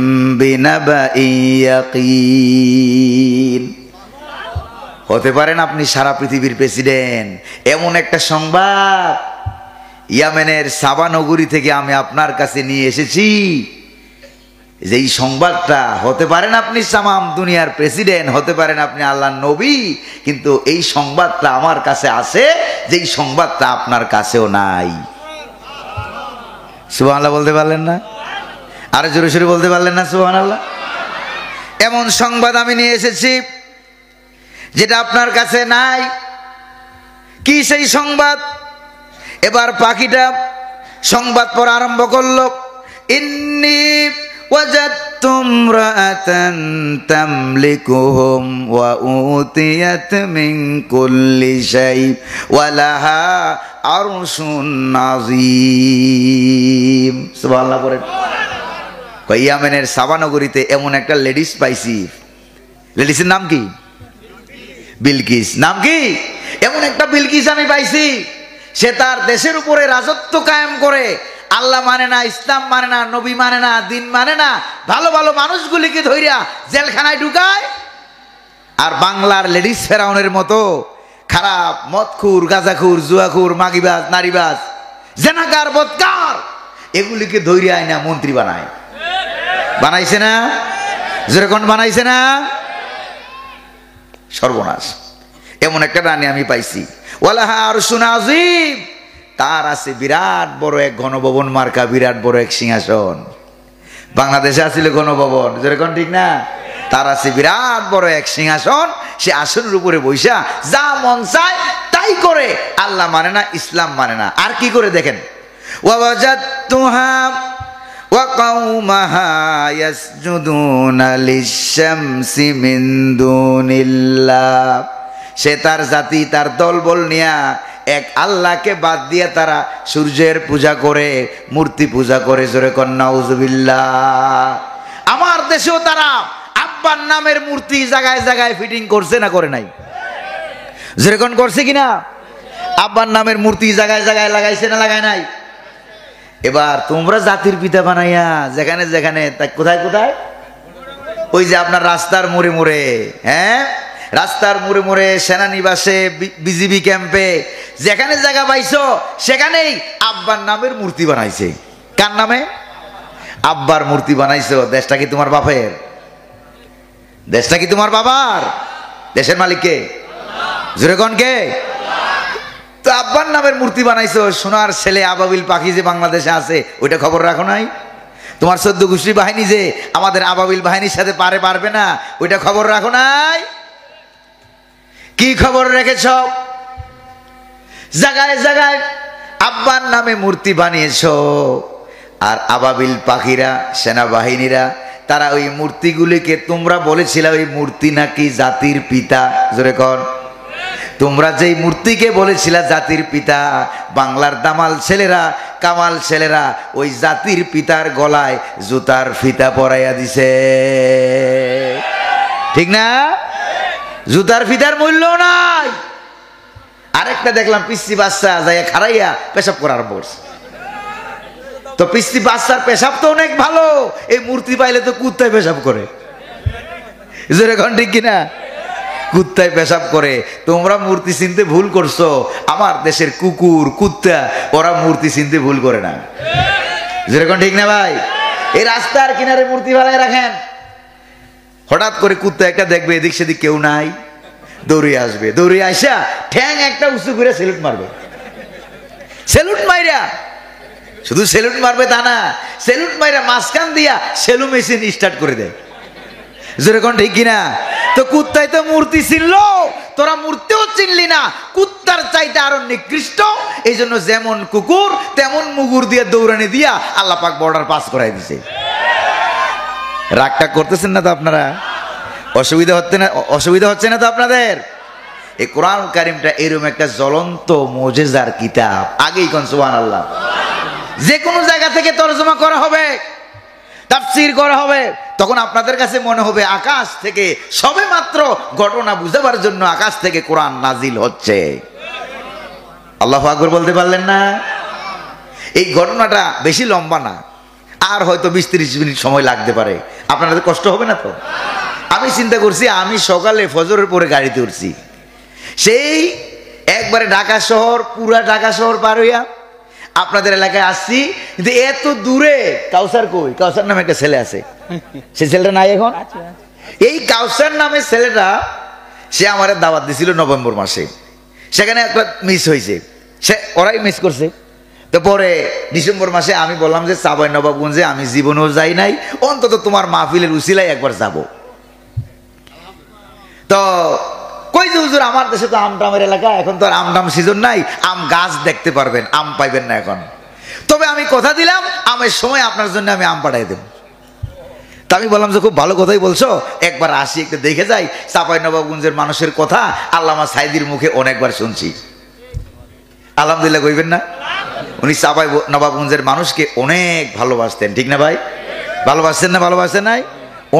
বিনাবাইন ইয়াকিন। হতে পারেন আপনি সারা পৃথিবীর প্রেসিডেন্ট, এমন একটা সংবাদ ইয়ামেনের সাবা নগরী থেকে আমি আপনার কাছে নিয়ে এসেছি, যেই সংবাদটা, হতে পারেন আপনি তামাম দুনিয়ার প্রেসিডেন্ট, হতে পারেন আপনি আল্লাহর নবী, কিন্তু এই সংবাদটা আমার কাছে আছে, যেই সংবাদটা আপনার কাছেও নাই। সুবহানাল্লাহ বলতে পারলেন না? আরো জোরে সোরে বলতে পারলেন না? সুবহানাল্লাহ। এমন সংবাদ আমি নিয়ে এসেছি যেটা আপনার কাছে নাই। কি সেই সংবাদ? এবার পাখিটা সংবাদ পড়া আরম্ভ করলো, ইন্নী ওয়াজাদতু ইমরাআতান তামলিকুহুম ওয়া উতিয়াত মিন কুল্লি শাই ওয়া লাহা আরশুন আযীম। সুবহানাল্লাহ পড়েন। ইয়ামেনের সাবা নগরীতে এমন একটা লেডিস পাইছি। লেডিসের নাম কি? বিলকিস। নাম কি? এমন একটা বিলকিস আমি পাইছি, সে তার দেশের উপরে রাজত্ব কায়েম করে, আল্লাহ মানে না, ইসলাম মানে না, নবী মানে না, দিন মানে না, ভালো ভালো মানুষগুলিকে ধইরা জেলখানায় ঢুকায়। আর বাংলার লেডিস ফেরাউনের মতো খারাপ মদখুর, গাঁজাখুর, জুয়াখুর, মাগিবাজ, নারীবাজ, জেনাকার, বদকার, এগুলিকে ধইরা আইনা মন্ত্রী বানায়। বানাইছে না? যেরকম বানাইছে না? সর্বনাশ। এমন একটা রানী আমি পাইছি, ওয়ালাহা আরশুন আযীম, তার আছে বিরাট বড় এক ঘনভবন মার্কা, বিরাট বড় এক সিংহাসন। বাংলাদেশে আছিল ঘনভবন, যেরকম ঠিক না? তার আছে বিরাট বড় এক সিংহাসন, সে আসনের উপরে বৈশা যা মন চায় তাই করে, আল্লাহ মানে না, ইসলাম মানে না। আর কি করে দেখেন, ওয়াজাদতুহা ওয়া কাউমাহা ইয়াসজুদুনা লিশ-শামসি মিন দুনিল্লাহ। সে তার জাতি তার দলবল নিয়া এক আল্লাহকে বাদ দিয়ে তারা সূর্যের পূজা করে, মূর্তি পূজা করে। জোরে কন নাউজুবিল্লাহ। আমার দেশেও তারা আব্বার নামের মূর্তি জায়গায় জায়গায় ফিটিং করছে না করে নাই? জোরে কন করছে কিনা? আব্বার নামের মূর্তি জায়গায় জায়গায় লাগাইছে না লাগায় নাই? এবার তোমরা জাতির পিতা বানাইয়া যেখানে যেখানে, কোথায় কোথায়, ওই যে আপনার রাস্তার মোড়ে মোড়ে, হ্যাঁ রাস্তার মোড়ে মোড়ে, সেনানিবাসে, বিজিবি ক্যাম্পে, যেখানে জায়গা পাইছো সেখানেই আব্বার নামের মূর্তি বানাইছে। কার নামে? আব্বার মূর্তি বানাইছো। দেশটা কি তোমার বাপের? দেশটা কি তোমার বাবার? দেশের মালিক কে? জোরে কোন কে? তো আব্বার নামের মূর্তি বানাইছো। সোনার ছেলে আবাবিল পাখি যে বাংলাদেশে আছে, ওইটা খবর রাখো নাই? তোমার 14 গোষ্ঠী বাহিনী যে আমাদের আবাবিল বাহিনীর সাথে পারবে না, ওইটা খবর রাখো নাই? কি খবর রেখেছ? জায়গায় জায়গায় আব্বার নামে মূর্তি বানিয়েছো। আর আবাবিল পাখিরা, সেনাবাহিনীরা, তারা ওই মূর্তিগুলিকে, তোমরা বলেছিলে ওই মূর্তি নাকি জাতির পিতা। জোরে কর। তোমরা যেই মূর্তিকে বলেছিলা জাতির পিতা, বাংলার দামাল ছেলেরা, কামাল ছেলেরা ওই জাতির পিতার গলায় জুতার ফিতা পরাইয়া দিছে। ঠিক না? জুতার ফিতার মূল্য নাই। আরেকটা দেখলাম পিস্তি বাচ্চা যাইয়া খারাইয়া পেশাব করার বসে। তো পিস্তি বাচ্চার পেশাব তো অনেক ভালো, এই মূর্তি পাইলে তো কুত্তায় পেশাব করে। জোরে কোন ঠিক কিনা? কুত্তায় পেশাব করে। তোমরা মূর্তি চিনতে ভুল করছো। আমার দেশের কুকুর, কুত্তা, ওরা মূর্তি চিনতে ভুল করে না। যেরকম ঠিক না ভাই? এই রাস্তার কিনারে মূর্তি বানায় রাখেন, হঠাৎ করে কুত্তা একটা দেখবে এদিক সেদিক কেউ নাই, দৌড়ে আসবে। দৌড়ে আসা ঠ্যাং একটা উঁচু করে সেলুট মারবে। সেলুট মাইরা, শুধু সেলুট মারবে তা না, সেলুট মাইরা মাঝখান দিয়া সেলু মেশিন স্টার্ট করে দেয়। যেরকম ঠিক কিনা? তো কুত্তাই তো মূর্তি চিনলো, তোরা মূর্তিও চিনলি না, কুত্তার চাইতে আরো নিকৃষ্ট। এই জন্য যেমন কুকুর তেমন মুগুর দিয়ে দৌড়ানি দিয়া আল্লাহ পাক বর্ডার পাস করাই দিছে। রাগটা করতেছেন না তো আপনারা? অসুবিধা হচ্ছে না তো আপনাদের? এই কোরআন কারিমটা এরকম একটা জ্বলন্ত মুজিজার কিতাব। আগেই কোন সুবহানাল্লাহ। যে কোনো জায়গা থেকে তরজমা করা হবে, তাফসীর করা হবে, তখন আপনাদের কাছে মনে হবে আকাশ থেকে সবে মাত্র ঘটনা বুঝাবার জন্য আকাশ থেকে কোরআন নাজিল হচ্ছে। আল্লাহু আকবার বলতে পারলেন না? এই ঘটনাটা বেশি লম্বা না, আর হয়তো 20-30 মিনিট সময় লাগতে পারে। আপনাদের কষ্ট হবে না তো? আমি চিন্তা করছি, আমি সকালে ফজরের পরে গাড়িতে উঠছি, সেই একবারে ঢাকা শহর, পুরা ঢাকা শহর পার হইয়া আপনাদের এলাকায় আসছি। কিন্তু এত দূরে কাউসার কই? কাউসার নামে একটা ছেলে আছে, সে ছেলেটা নাই এখন। এই কাউসার নামের ছেলেটা সে আমার দাওয়াত দিছিল নভেম্বর মাসে, সেখানে একটা মিস হয়েছে, সে ওরাই মিস করছে। তো পরে ডিসেম্বর মাসে আমি বললাম যে চাঁপাই নবাবগঞ্জে আমি জীবনেও যাই নাই, অন্তত তোমার মাহফিলের উসিলায় একবার যাব। তো কই যে হুজুর আমার দেশে তো আমটামের এলাকা, এখন তো আর আমটাম সিজন নাই, আম গাছ দেখতে পারবেন, আম পাইবেন না এখন। তবে আমি কথা দিলাম আমের সময় আপনার জন্য আমি আম পাঠাই দেব। তা আমি বললাম যে খুব ভালো কথাই বলছো, একবার আসি একটু দেখে যাই। চাঁপাই নবাবগঞ্জের মানুষের কথা আল্লামা সাইদির মুখে অনেকবার শুনছি, আলহামদুলিল্লাহ কইবেন না? উনি চাঁপাই নবাবগঞ্জের মানুষকে অনেক ভালোবাসতেন, ঠিক না ভাই? ভালোবাসতেন না? ভালোবাসতেন নাই?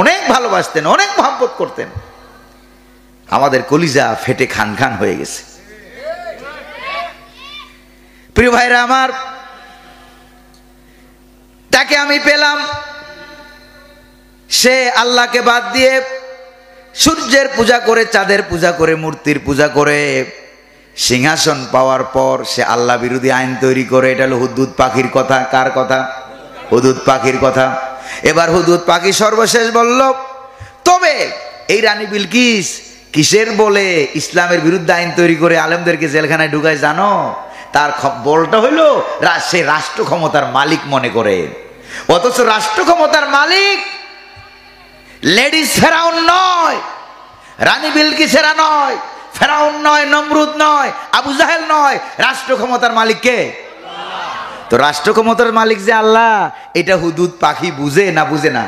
অনেক ভালোবাসতেন, অনেক মহব্বত করতেন। আমাদের কলিজা ফেটে খান খান হয়ে গেছে। প্রিয় ভাইরা আমার, তাকে আমি পেলাম, সে আল্লাহকে বাদ দিয়ে সূর্যের পূজা করে, চাঁদের পূজা করে, মূর্তির পূজা করে, সিংহাসন পাওয়ার পর সে আল্লাহ বিরোধী আইন তৈরি করে। এটা হলো হুদহুদ পাখির কথা। কার কথা? হুদহুদ পাখির কথা। এবার হুদহুদ পাখি সর্বশেষ বলল, তবে এই রানী বিলকিস কিসের বলে ইসলামের বিরুদ্ধে আইন তৈরি করে আলেমদেরকে জেলখানায় ঢুকায় জানো? তার বলটা হইল সে রাষ্ট্র ক্ষমতার মালিক মনে করে, অথচ রাষ্ট্র ক্ষমতার মালিক লেডিস ফেরাউন নয়, রানী বিলকিসেরা নয়, ফেরাউন নয়, নমরুদ নয়, আবু জাহেল নয়, রাষ্ট্র ক্ষমতার মালিক কে? তো রাষ্ট্র ক্ষমতার মালিক যে আল্লাহ, এটা হুদুদ পাখি বুঝে না বুঝে না?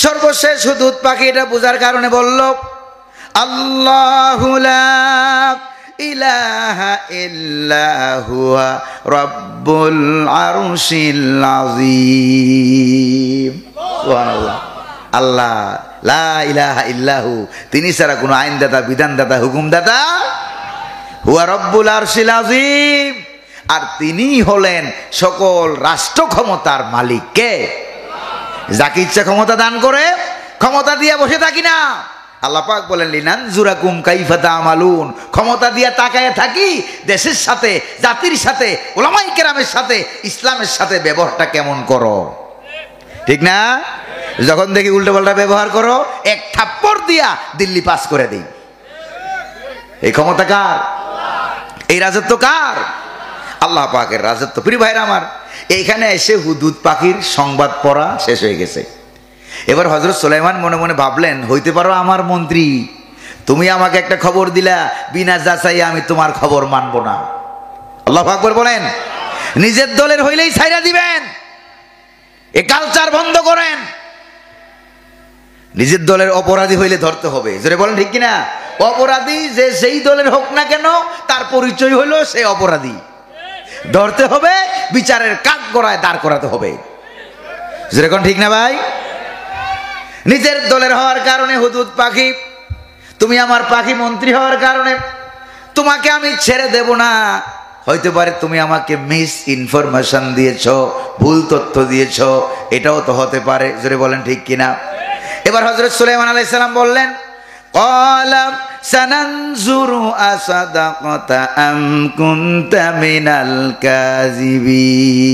সর্বশেষ হুদুদ পাখি এটা বুঝার কারণে বলল, আল্লাহু লা ইলাহা ইল্লা হুয়া রাব্বুল আরশিল আযীম। সুবহানাল্লাহ। আল্লাহ লা ইলাহা ইল্লাহু, তিনি ছাড়া কোনো আইনদাতা, বিধানদাতা, হুকুমদাতা, হুয়া রাব্বুল আরশিল আযীম, আর তিনি হলেন সকল রাষ্ট্র ক্ষমতার মালিক। কে? যাকে ইচ্ছা ক্ষমতা দান করে, ক্ষমতা দিয়ে বসে থাকি না। আল্লাহ পাক বলেন, লিনানজুরাকুম কাইফা তা'মালুন, ক্ষমতা দিয়ে তাকায় থাকি দেশের সাথে, জাতির সাথে, উলামায়ে কেরামের সাথে, ইসলামের সাথে ব্যবহারটা কেমন করো, ঠিক না? যখন দেখি উল্টোপাল্টা ব্যবহার করো, এক থাপ্পড় দিয়া দিল্লি পাস করে দিই। এই ক্ষমতা কার? এই রাজত্ব কার? আল্লাহ পাকের রাজত্ব। প্রিয় ভাইরা আমার, এইখানে এসে হুদুদ পাখির সংবাদ পড়া শেষ হয়ে গেছে। এবার হযরত সুলাইমান মনে মনে ভাবলেন, হইতে পারো আমার মন্ত্রী, তুমি আমাকে একটা খবর দিলা, বিনা যাচাই আমি তোমার খবর মানব না। আল্লাহু আকবার বলেন। নিজের দলের হইলেই ছাইরা দিবেন, এই কালচার বন্ধ করেন। নিজের দলের অপরাধী হইলে ধরতে হবে। জোরে বলেন ঠিক কিনা? অপরাধী যে যেই দলের হোক না কেন, তার পরিচয় হইল সে অপরাধী। ধরতে হবে, বিচারের কাঠ গড়ায় দাঁড় করাতে হবে। যেরকম ঠিক না ভাই? নিজের দলের হওয়ার কারণে হুদুদ পাখি, তুমি আমার পাখি মন্ত্রী হওয়ার কারণে তোমাকে আমি ছেড়ে দেব না। হইতে পারে তুমি আমাকে মিস ইনফরমেশন দিয়েছ, ভুল তথ্য দিয়েছ, এটাও তো হতে পারে। জোরে বলেন ঠিক কিনা? এবার হযরত সুলাইমান আলাইহিস সালাম বললেন, ক্বালা সানানজুরু আসাদাকাতা আম কুনতা মিনাল কাযিবিন।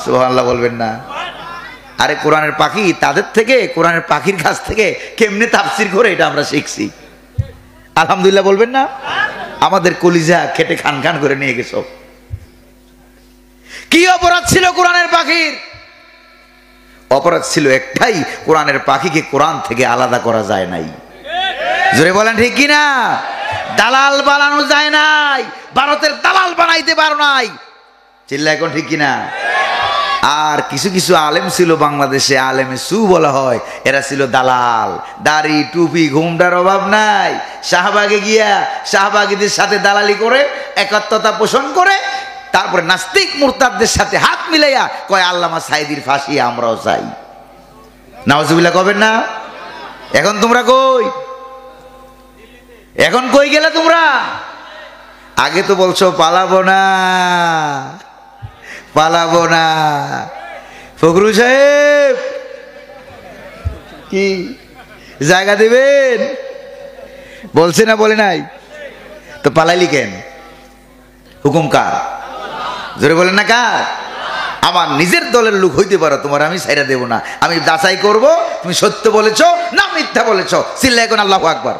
সুবহানাল্লাহ বলবেন না? আরে কোরআনের পাখি তাদের থেকে, কোরআনের পাখির কাছ থেকে কেমনে তাফসীর করে এটা আমরা শিখছি। আলহামদুলিল্লাহ বলবেন না? আমাদের কলিজা খেটে খান খান করে নিয়ে গেছো। কি অপরাধ ছিল কোরআনের পাখির? অপরাধ ছিল একটাই, কোরআনের পাখিকে কোরআন থেকে আলাদা করা যায় নাই। জোরে বলেন ঠিক কিনা? দালাল বানানো যায় নাই, ভারতের দালাল বানাইতে পারো নাই। চিল্লা এখন ঠিক কিনা? আর কিছু কিছু আলেম ছিল বাংলাদেশে, আলেমে সু বলা হয়, এরা ছিল দালাল। দাড়ি টুপি ঘুমটার অভাব নাই, শাহবাগে গিয়া শাহবাগীদের সাথে দালালি করে, একাত্মতা পোষণ করে, তারপরে নাস্তিক মুরতাদদের সাথে হাত মিলাইয়া কয় আল্লামা সাইদির ফাঁসি আমরাও চাই। নাউজুবিল্লাহ কবেন না? এখন তোমরা কই? এখন কই গেলে তোমরা? আগে তো বলছো পালাবো না, পালাবো না। ফখরুল সাহেব কি জায়গা দিবেন বলছে না? বলে নাই তো পালাইলি কেন? হুকুম কার? জোরে বলেন না কার? আমার নিজের দলের লোক হইতে পারো, তোমার আমি ছাইরা দেব না। আমি যাচাই করব তুমি সত্য বলেছো না মিথ্যা বলেছো। চিল্লা এখন আল্লাহু আকবার।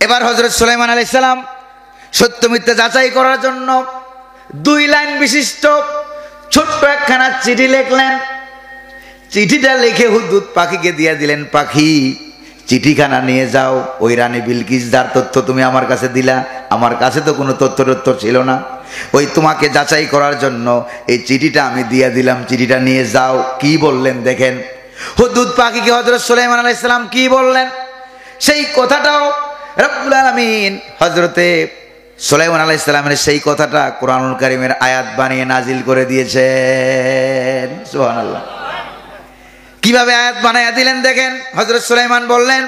এবার হযরত সুলাইমান আলাইহিস সালাম সত্য মিথ্যা যাচাই করার জন্য 2 লাইন বিশিষ্ট ছোট্ট একখানা চিঠি লিখলেন। চিঠিটা লিখে হুদুদ পাখিকে দিয়ে দিলেন, পাখি চিঠিখানা নিয়ে যাও, ওই রানী বিলকিস যার তথ্য তুমি আমার কাছে দিলা, আমার কাছে তো কোনো তথ্য ছিল না, ওই তোমাকে যাচাই করার জন্য এই চিঠিটা আমি দিয়ে দিলাম, চিঠিটা নিয়ে যাও। কি বললেন দেখেন হুদুদ পাখিকে হযরত সুলাইমান আলাইহিস সালাম কি বললেন, সেই কথাটাও রব্বুল আলামিন হযরতে সুলাইমান আলাইহিস সালামের সেই কথাটা কোরআনুল কারীমের আয়াত বানিয়ে নাজিল করে দিয়েছেন। সুবহানাল্লাহ। কিভাবে আয়াত বানায়া দিলেন দেখেন। হযরত সুলাইমান বললেন,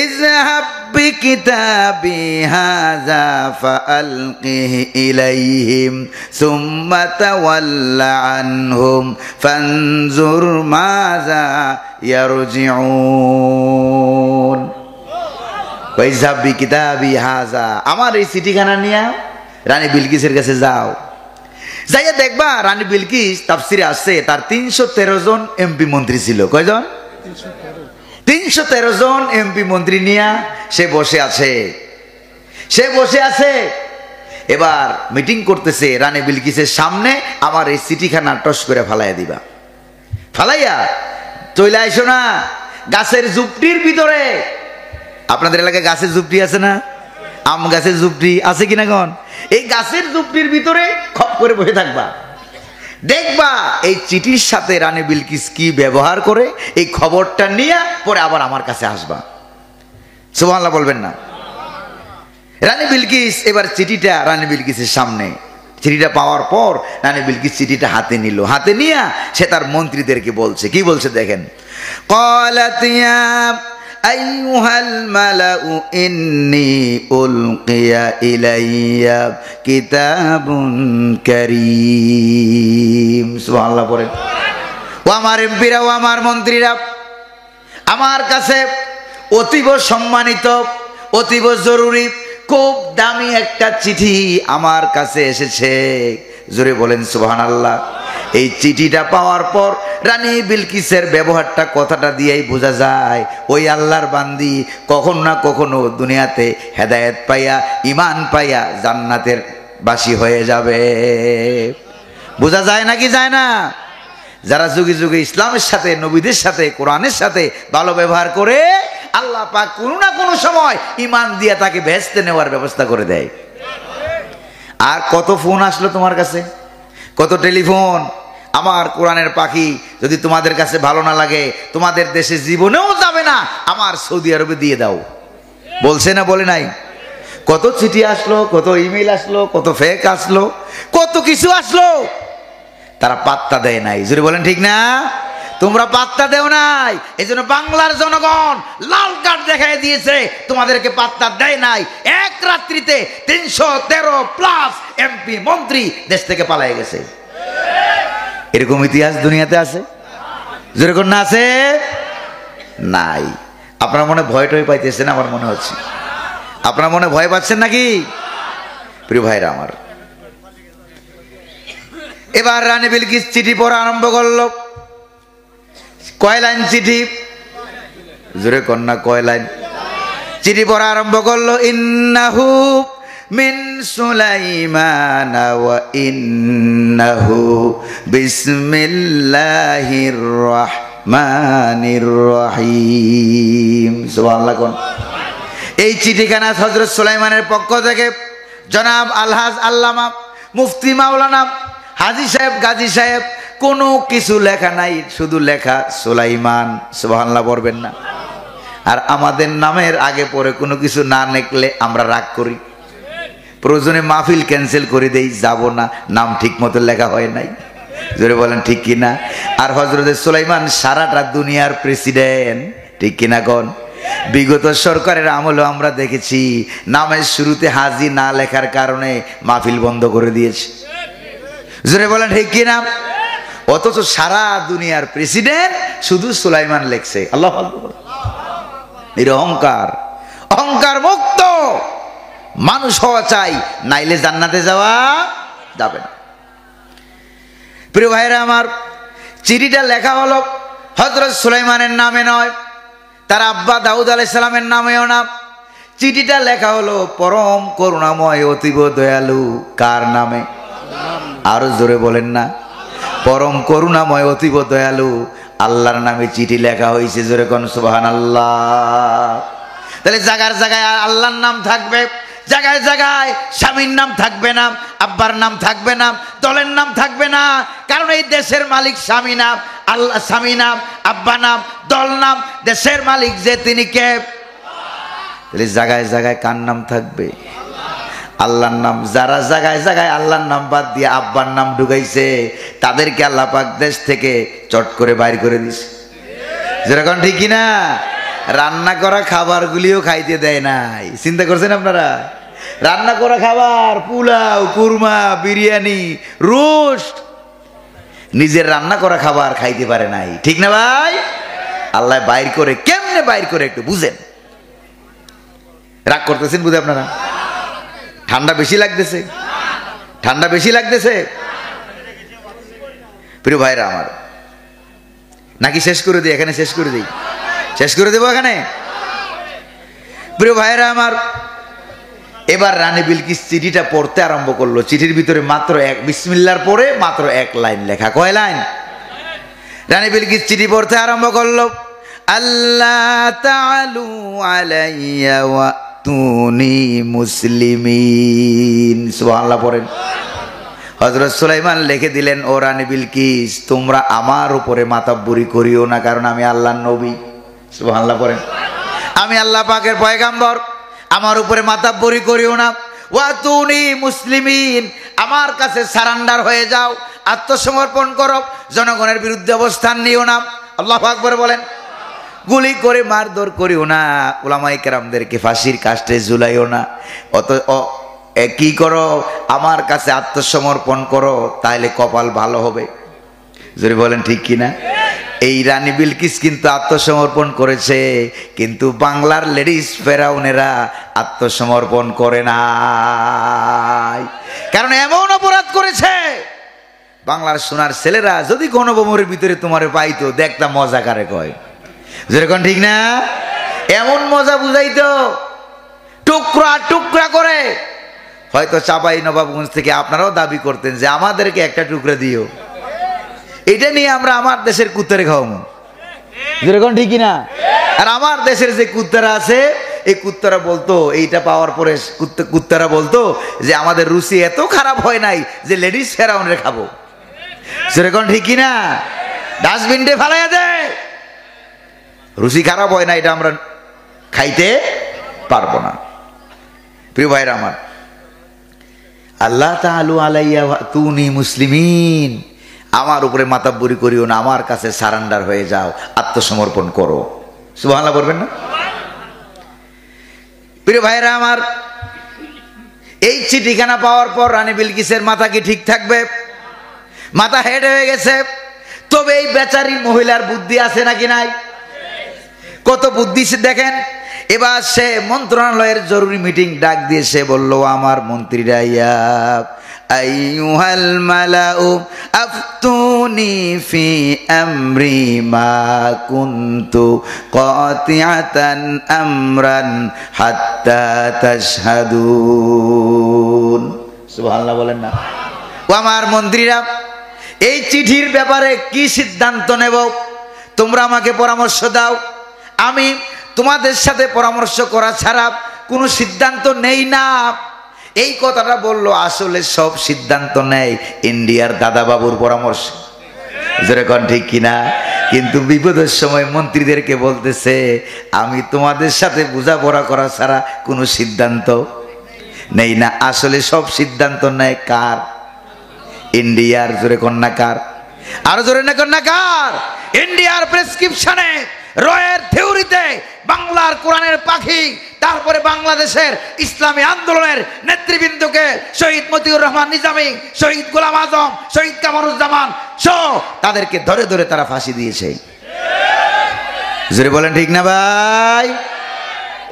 ইযহাব বিকিতাবি হাযা ফাআলকিহি ইলাইহিম সুম্মা তাওয়াল্লা আনহুম ফানজুর মাযা ইয়ারজিউন। ইযহাব বিকিতাবি হাযা, আমার এই চিঠিখানা নিয়ে রানী বিলকিসের কাছে যাও, যাইয়া দেখবা রানী বিলকিস তাফসিরে আসছে তার 313 জন এমপি মন্ত্রী ছিল। কয়জন? 313 জন এমপি মন্ত্রী নিয়ে সে বসে আছে, সে বসে আছে। এবার মিটিং করতেছে রানী বিলকিসের সামনে, আমার এই চিঠিখানা টস করে ফালাইয়া দিবা। ফালাইয়া চলে আইসো না গাছের ঝুপটির ভিতরে। আপনাদের এলাকায় গাছের ঝুপটি আছে না? আম গাছের ঝুপড়ি আছে কিনা কোন, এই গাছের ঝুপড়ির ভিতরে খপ করে বসে থাকবা, দেখবা এই চিঠির সাথে রানী বিলকিস কি ব্যবহার করে, এই খবরটা নিয়ে পরে আবার আমার কাছে আসবা। সুবহানাল্লাহ বলবেন না? রানী বিলকিস এবার চিঠিটা রানী বিলকিসের সামনে, চিঠিটা পাওয়ার পর রানী বিলকিস চিঠিটা হাতে নিল, হাতে নিয়ে সে তার মন্ত্রীদেরকে বলছে, কি বলছে দেখেন, ক্বালাত ইয়া আইয়ুহাল মালাউ ইন্নী উলকিয়া ইলাইয়া কিতাবুন কারীম। সুবহানাল্লাহ পড়েন। ও আমার এমপিরা, ও আমার মন্ত্রীরা, আমার কাছে অতীব সম্মানিত, অতীব জরুরি, খুব দামি একটা চিঠি আমার কাছে এসেছে। জোরে বলেন সুবহানাল্লাহ। এই চিঠিটা পাওয়ার পর রানী বিলকিসের ব্যবহারটা, কথাটা দিয়েই বোঝা যায় ওই আল্লাহর বান্দি কখনো না কখনো দুনিয়াতে হেদায়েত পাইয়া, ঈমান পাইয়া জান্নাতের বাসী হয়ে যাবে। বোঝা যায় নাকি যায় না? যারা যুগে যুগে ইসলামের সাথে, নবীদের সাথে, কোরআনের সাথে ভালো ব্যবহার করে, আল্লাহ পাক কোনো না কোনো সময় ঈমান দিয়ে তাকে ভেস্তে নেওয়ার ব্যবস্থা করে দেয়। আর কত ফোন আসলো তোমার কাছে, কত টেলিফোন। আমার কোরআনের পাখি যদি তোমাদের কাছে ভালো না লাগে, তোমাদের দেশে জীবনেও যাবে না, আমার সৌদি আরবে দিয়ে দাও, বলছে না বলে নাই? কত চিঠি আসলো, কত ইমেল আসলো, কত ফেক আসলো, কত কিছু আসলো, তারা পাত্তা দেয় নাই। যদি বলেন ঠিক না? তোমরা পাত্তা দেও নাই, এই জন্য বাংলার জনগণ লাল কার্ড দেখাই দিয়েছে, তোমাদেরকে পাত্তা দেয় নাই। এক রাত্রিতে 313+ এমপি মন্ত্রী দেশ থেকে পালিয়ে গেছে। এরকম ইতিহাস দুনিয়াতে আছে? যেরকম না আছে নাই। আপনার মনে ভয় টয় পাইতেছেন, আমার মনে হচ্ছে আপনার মনে ভয় পাচ্ছেন নাকি? প্রিয় ভাইরা আমার, এবার রানী বিলকিস চিঠি পড়া আরম্ভ করলো। কয় লাইন চিঠি? জোরে কন্যা, কয় লাইন চিঠি পড়া আরম্ভ করলো। ইন্নাহু মিন সুলাইমান ওয়া ইন্নাহু বিসমিল্লাহির রহমানির রহিম। সুবহানাল্লাহ কোন? এই চিঠিখানা হযরত সুলাইমানের পক্ষ থেকে জনাব আলহাজ আল্লামা মুফতি মাওলানা হাজী সাহেব, গাজী সাহেব, কোনো কিছু লেখা নাই, শুধু লেখা সুলাইমান। সুবহানাল্লাহ বলবেন না? আর আমাদের নামের আগে পরে কোনো কিছু না লিখলে আমরা রাগ করি, প্রয়োজনে মাহফিল ক্যান্সেল করে দেই, যাব না, নাম ঠিক মতো লেখা হয় নাই। জোরে বলেন ঠিক কিনা? আর হযরত সুলাইমান সারাটা দুনিয়ার প্রেসিডেন্ট, ঠিক কিনা কোন? বিগত সরকারের আমলে আমরা দেখেছি নামের শুরুতে হাজি না লেখার কারণে মাহফিল বন্ধ করে দিয়েছে। জোরে বলেন ঠিক কিনা? অথচ সারা দুনিয়ার প্রেসিডেন্ট শুধু সুলাইমান লেখছে। আল্লাহু আকবার। এর অহংকার, অহংকার মুক্ত মানুষ হওয়া চাই, নাইলে জান্নাতে যাওয়া যাবে না। প্রিয় ভাইরা আমার, চিঠিটা লেখা হলো হযরত সুলাইমানের নামে নয়, তার আব্বা দাউদ আলাইহিস সালামের নামেও না। চিঠিটা লেখা হলো পরম করুণাময়, অতীব দয়ালু কার নামে? আরো জোরে বলেন না? পরম করুণাময়, অতীব দয়ালু আল্লাহর নামে চিঠি লেখা হয়েছে। জোরে কোন সুবহানাল্লাহ। তাহলে জায়গায় জায়গায় আল্লাহর নাম থাকবে, জায়গায় জায়গায় স্বামীর নাম থাকবে না, আব্বার নাম থাকবে না, দলের নাম থাকবে না। কারণ এই দেশের মালিক স্বামী নাম, আল্লাহ স্বামী নাম, আব্বা নাম, দল নাম, দেশের মালিক যে তিনি কে? তাহলে জায়গায় জায়গায় কার নাম থাকবে? আল্লাহর নাম। যারা জায়গায় জায়গায় আল্লাহর নাম বাদ দিয়ে আব্বার নাম ঢুকাইছে, তাদেরকে আল্লাহ পাক দেশ থেকে চট করে বাইর করে দিছে। যেরকম ঠিক কিনা? রান্না করা খাবারগুলিও খাইতে দেয় নাই। চিন্তা করছেন আপনারা? রান্না করা খাবার, পোলাও, কুরমা, বিরিয়ানি, রোস্ট, নিজের রান্না করা খাবার খাইতে পারে নাই। ঠিক না ভাই? আল্লাহ বাইর করে, কেমনে বাইর করে একটু বুঝেন। রাগ করতেছেন বুঝে আপনারা? ঠান্ডা বেশি লাগতেছে? ঠান্ডা বেশি লাগতেছে? প্রিয় ভাইরা আমার, নাকি শেষ করে দিই? এখানে শেষ করে দিই? শেষ করে দেবো এখানে? প্রিয় ভাইরা আমার, এবার রানী বিলকিস চিঠিটা পড়তে আরম্ভ করলো। চিঠির ভিতরে মাত্র এক বিসমিল্লাহর পরে মাত্র এক লাইন লেখা। কয় লাইন? রানী বিলকিস চিঠি পড়তে আরম্ভ করলো। আল্লাহ তাআলু আলাইয়া ওয়া তুনি মুসলিমিন। সুবহানাল্লাহ পড়েন। হযরত সুলাইমান লিখে দিলেন, ও রানী বিলকিস, তোমরা আমার উপরে মাতাব্বরি করিও না, কারণ আমি আল্লাহর নবী। সুবহানাল্লাহ পড়েন। আমি আল্লাহ পাকের পয়গাম্বর, আমার উপরে মাতাব্বরি করিও না। ওয়া তুনি মুসলিমিন, আমার কাছে সারেন্ডার হয়ে যাও, আত্মসমর্পণ করো, জনগণের বিরুদ্ধে অবস্থান নিও না। আল্লাহু আকবার বলেন। গুলি করে মারধর করিও না, উলামায়ে কেরামদেরকে ফাঁসির কাস্টে ঝুলাইও না। কি করো, আমার কাছে আত্মসমর্পণ করো, তাহলে কপাল ভালো হবে। যদি বলেন ঠিক কিনা? এই রানী বিলকিস কিন্তু আত্মসমর্পণ করেছে, কিন্তু বাংলার লেডিস ফেরাউনেরা আত্মসমর্পণ করে নাই, কারণ এমন অপরাধ করেছে। বাংলার সোনার ছেলেরা যদি গণভবনের ভিতরে তোমারে পাইতো, দেখতাম মজা কারে কয়, যেরকম ঠিক না? এমন মজা বুঝাইতো, টুকরা টুকরা করে। হয়তো চাপাই নবাবগঞ্জ থেকে আপনারাও দাবি করতেন যে আমাদেরকে একটা টুকরা দিও, এটা নিয়ে আমরা আমার দেশের কুত্তারে খাওয়াবো, যেরকম ঠিক না? আর আমার দেশের যে কুত্তারা আছে, এই কুত্তারা বলতো, এইটা পাওয়ার পরে কুত্তারা বলতো যে আমাদের রুচি এত খারাপ হয় নাই যে লেডিস ফেরাউনের খাবো, যেরকম ঠিক না? ডাস্টবিনটে ফেলাইয়া দেয়, রুচি খারাপ হয় না, এটা আমরা খাইতে পারবো না। প্রিয় ভাইরা আমার, আল্লাহ তাআলা আলাইয়া তুনি মুসলিমিন, আমার উপরে মাতাব্বরি করিও না, আমার কাছে সারেন্ডার হয়ে যাও, আত্মসমর্পণ করো। সুবহানাল্লাহ বলবেন না? প্রিয় ভাইরা আমার, এই চিঠিখানা পাওয়ার পর রানী বিলকিসের মাথা কি ঠিক থাকবে? মাথা হেড হয়ে গেছে। তবে এই বেচারি মহিলার বুদ্ধি আছে নাকি নাই? কত বুদ্ধি দেখেন। এবার সে মন্ত্রণালয়ের জরুরি মিটিং ডাক দিয়ে সে বলল, আমার মন্ত্রীরা, ইয়া আইয়ুহাল মালাউ আফতুনি ফি আমরি মা কুনতু কাতিআতান আমরান হাত্তা তাশহাদুন। সুবহানাল্লাহ বলেন না? ও আমার মন্ত্রীরা, এই চিঠির ব্যাপারে কি সিদ্ধান্ত নেব তোমরা আমাকে পরামর্শ দাও। আমি তোমাদের সাথে পরামর্শ করা ছাড়া কোনো সিদ্ধান্ত নেই না। এই কথাটা বললো, আসলে সব সিদ্ধান্ত নেয় ইন্ডিয়ার দাদাবাবুর পরামর্শ, যেরকম ঠিক কিনা? কিন্তু বিপদের সময় মন্ত্রীদেরকে বলতেছে, আমি তোমাদের সাথে বোঝাপড়া করা ছাড়া কোনো সিদ্ধান্ত নেই না। আসলে সব সিদ্ধান্ত নেয় কার? ইন্ডিয়ার। জোরে কন্যা কার? আরো জোরে না কন্যা কার? ইন্ডিয়ার প্রেসক্রিপশনে, রয়ের থিওরিতে, বাংলার কোরআনের পাখি, তারপরে বাংলাদেশের ইসলামী আন্দোলনের নেতৃবৃন্দকে শহীদ মতিউর রহমান নিজামী, শহীদ গোলাম আজম, শহীদ কামরুজ্জামান সহ তাদেরকে ধরে ধরে তারা ফাঁসি দিয়েছে। জোরে বলেন ঠিক না ভাই?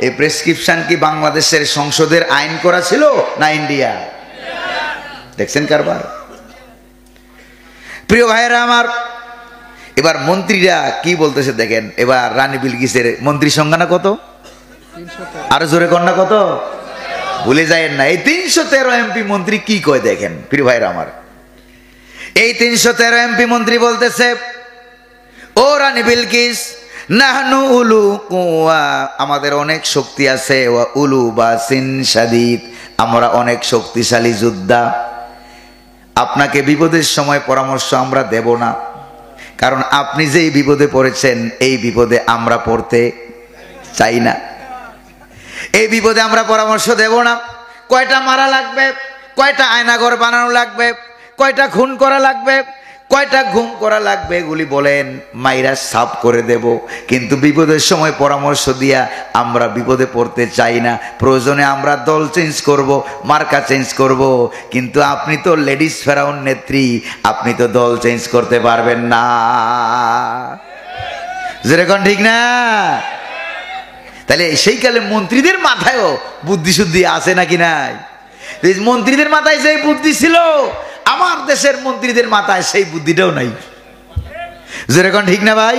এই প্রেসক্রিপশন কি বাংলাদেশের সংসদের আইন করা ছিল না ইন্ডিয়া? দেখছেন কারবার। প্রিয় ভাইয়েরা আমার, এবার মন্ত্রীরা কি বলতেছে দেখেন। এবার রানী বিলকিসের মন্ত্রী সংখ্যা কত? আরো জোরে কন্যা কত? ভুলে যায়েন না। এই 313 এমপি মন্ত্রী কি কয় দেখেন প্রিয় ভাইরা আমার। এই 313 এমপি মন্ত্রী বলতেছে, ও রানী বিলকিস, নাহনু উলু কুওয়া, আমাদের অনেক শক্তি আছে, ওয়া উলু বাসিন শাদীদ, আমরা অনেক শক্তিশালী যোদ্ধা। আপনাকে বিপদের সময় পরামর্শ আমরা দেব না, কারণ আপনি যেই বিপদে পড়েছেন এই বিপদে আমরা পড়তে চাই না। এই বিপদে আমরা পরামর্শ দেব না। কয়টা মারা লাগবে, কয়টা আয়নাঘর বানানো লাগবে, কয়টা খুন করা লাগবে, কয়টা ঘুম করা লাগবে, এগুলি বলেন, মাইরা সাফ করে দেব। কিন্তু বিপদের সময় পরামর্শ দিয়া আমরা বিপদে পড়তে চাই না। প্রয়োজনে আমরা দল চেঞ্জ করব, মার্কা চেঞ্জ করব, কিন্তু আপনি তো লেডিস ফেরাউন নেত্রী, আপনি তো দল চেঞ্জ করতে পারবেন না। যেরকম ঠিক না? তাহলে সেই কালে মন্ত্রীদের মাথায়ও বুদ্ধি শুদ্ধি আছে নাকি নাই? মন্ত্রীদের মাথায় যে বুদ্ধি ছিল, আমার দেশের মন্ত্রীদের মাথায় সেই বুদ্ধিটাও নাই। যেরকম ঠিক না ভাই?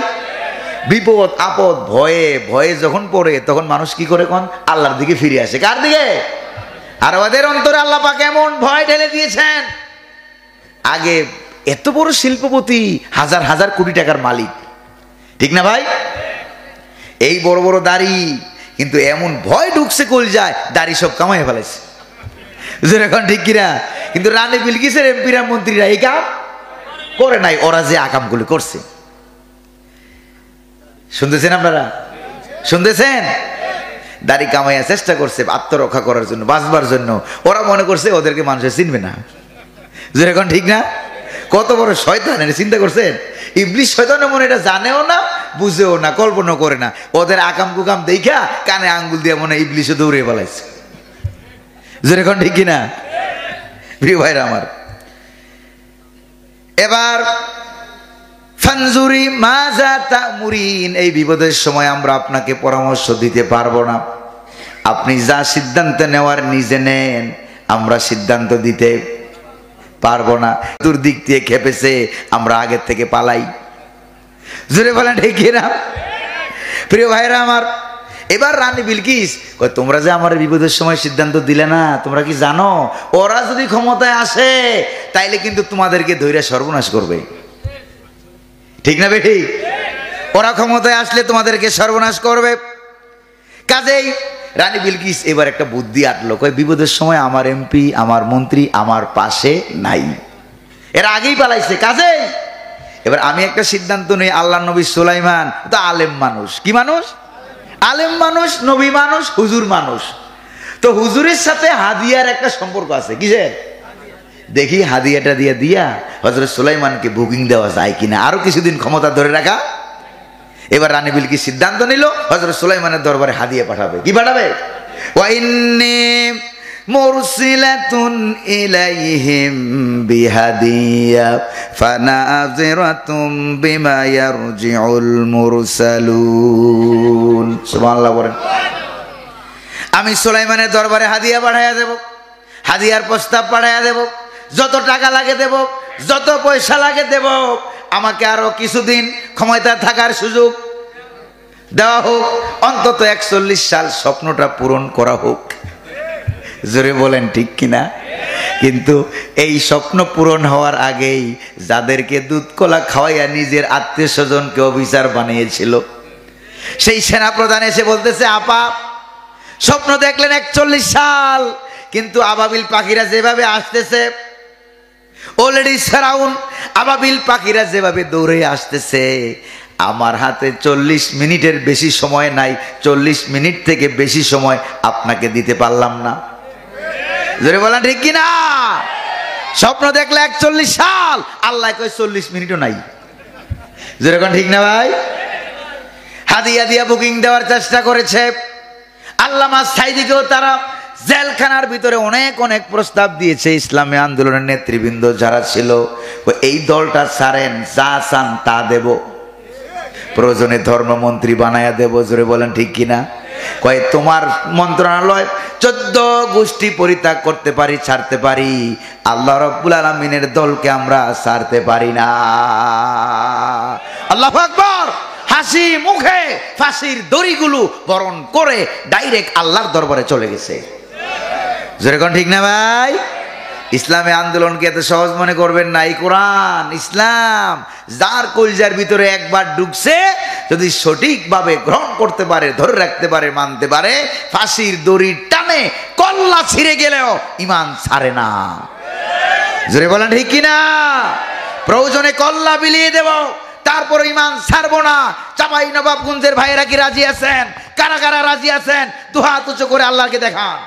বিপদ আপদ ভয়ে ভয়ে যখন পড়ে, তখন মানুষ কি করে? কোন আল্লাহর দিকে ফিরে আসে। কার দিকে? আর ওদের অন্তরে আল্লাহ পাক এমন ভয় ঢেলে দিয়েছেন। আগে এত বড় শিল্পপতি, হাজার হাজার কোটি টাকার মালিক, ঠিক না ভাই? এই বড় বড় দাড়ি, কিন্তু এমন ভয় ঢুকছে কল যায়, দাড়ি সব কামাই ফেলেছে। এখন ঠিক কিনা? কিন্তু রানী বিলকিসের এমপিরা মন্ত্রীরা এই কাম করে নাই, ওরা যে আকামগুলি করছে। শুনতেছেন আপনারা? শুনতেছেন? দাড়ি কামাইয়া চেষ্টা করছে আত্মরক্ষা করার জন্য, বাঁচবার জন্য। ওরা মনে করছে ওদেরকে মানুষের চিনবে না। এখন ঠিক না? কত বড় শয়তান, এটা চিন্তা করছেন? ইবলিস শয়তানের মনে এটা জানেও না, বুঝেও না, কল্পনা করে না। ওদের আকাম কুকাম দেখা কানে আঙ্গুল দিয়ে মনে ইবলিশও দৌড়ে পালাইছে। এখন ঠিক কিনা প্রিয় ভাইরা আমার? এবার ফানজুরি মাজা তা'মুরিন, এই বিপদের সময় আমরা আপনাকে পরামর্শ দিতে পারবো না। আপনি যা সিদ্ধান্ত নেওয়ার নিজে নেন, আমরা সিদ্ধান্ত দিতে পারবো না। দুর্দিক দিয়ে খেপেছে, আমরা আগের থেকে পালাই। জোরে বলেন ঠিক না প্রিয় ভাইরা আমার? এবার রানী বিলকিস কয়, তোমরা যে আমার বিপদের সময় সিদ্ধান্ত দিলে না, তোমরা কি জানো ওরা যদি ক্ষমতায় আসে তাইলে কিন্তু তোমাদেরকে ধৈর্য সর্বনাশ করবে। ঠিক না বেঠি? ওরা ক্ষমতায় আসলে তোমাদেরকে সর্বনাশ করবে। কাজেই রানী বিলকিস এবার একটা বুদ্ধি আটলো, কয় বিপদের সময় আমার এমপি, আমার মন্ত্রী আমার পাশে নাই, এরা আগেই পালাইছে। কাজেই এবার আমি একটা সিদ্ধান্ত নেই। আল্লাহ নবী সুলাইমান তো আলেম মানুষ। কি মানুষ? আলেম মানুষ, নবী মানুষ, হুজুর মানুষ। তো হুজুরের সাথে হাদিয়ার একটা সম্পর্ক আছে। কিসের? দেখি হাদিয়াটা দিয়া হযরত সুলাইমানকে বুকিং দেওয়া যায় কিনা, আরো কিছুদিন ক্ষমতা ধরে রাখা। এবার রানী বিলকিস সিদ্ধান্ত নিল হযরত সুলাইমানের দরবারে হাদিয়া পাঠাবে। কি পাঠাবে? ওয়া ইন্নী মুরসিলাতুন ইলাইহিম বিহাদিয়া ফানাযিরাতুম বিমা ইয়ারজিউল মুরসালুন। সুবহানাল্লাহ বলেন। আমি সুলাইমানের দরবারে হাদিয়া পাঠাইয়া দেব, হাদিয়ার প্রস্তাব পাঠাইয়া দেব, যত টাকা লাগে দেব, যত পয়সা লাগে দেব, আমাকে আরো কিছুদিন ক্ষমতা থাকার সুযোগ দেওয়া হোক, অন্তত 41 সাল স্বপ্নটা পূরণ করা হোক। জোরে বলেন ঠিক কিনা? কিন্তু এই স্বপ্ন পূরণ হওয়ার আগেই যাদেরকে দুধ কলা খাওয়াইয়া নিজের আত্মীয় স্বজনকে অফিসার বানিয়েছিল, সেই সেনা প্রধান এসে বলতেছে, আপা স্বপ্ন দেখলেন 41 সাল, কিন্তু আবাবিল পাখিরা যেভাবে আসতেছে, অলরেডি ফেরাউন আবাবিল পাখিরা যেভাবে দৌড়ে আসতেছে, আমার হাতে 40 মিনিটের বেশি সময় নাই, 40 মিনিট থেকে বেশি সময় আপনাকে দিতে পারলাম না। জোরে বলেন ঠিক কিনা? স্বপ্ন দেখলে 41 সাল, আল্লাহ কয় 40 মিনিটও নাই। জোরে কোন ঠিক না ভাই? হাদিয়া দিয়া বুকিং দেওয়ার চেষ্টা করেছে। আল্লামা সাইদিকেও তারা জেলখানার ভিতরে অনেক অনেক প্রস্তাব দিয়েছে। ইসলামী আন্দোলনের নেতৃবৃন্দ যারা ছিল, এই দলটা ছাড়েন, যা চান তা দেব, প্রয়োজনে ধর্মমন্ত্রী বানায়া দেব। জোরে বলেন ঠিক কিনা? কয় তোমার মন্ত্রণালয় 14 গোষ্ঠী পরিত্যাগ করতে পারি, ছাড়তে পারি, আল্লাহ রাব্বুল আলামিনের দলকে আমরা ছাড়তে পারি না। আল্লাহু আকবার। হাসি মুখে ফাঁসির দড়িগুলো বরণ করে ডাইরেক্ট আল্লাহর দরবারে চলে গেছে। যেরকম ঠিক না ভাই? ইসলামী আন্দোলনকে এত সহজ মনে করবেন না। এই কোরআন, ইসলাম যার কলজার ভিতরে একবার ঢুকছে, যদি সঠিকভাবে গ্রহণ করতে পারে, ধরে রাখতে পারে, মানতে পারে, ফাঁসির দড়ির টানে কল্লা ছিঁড়ে গেলেও ইমান ছাড়ে না। জোরে বলেন ঠিক কিনা? প্রয়োজনে কল্লা বিলিয়ে দেব, তারপর ইমান ছাড়বো না। চাপাই নবাবগঞ্জের ভাইয়েরা কি রাজি আছেন? কারা কারা রাজি আছেন? দুহাত উঁচু করে আল্লাহকে দেখান।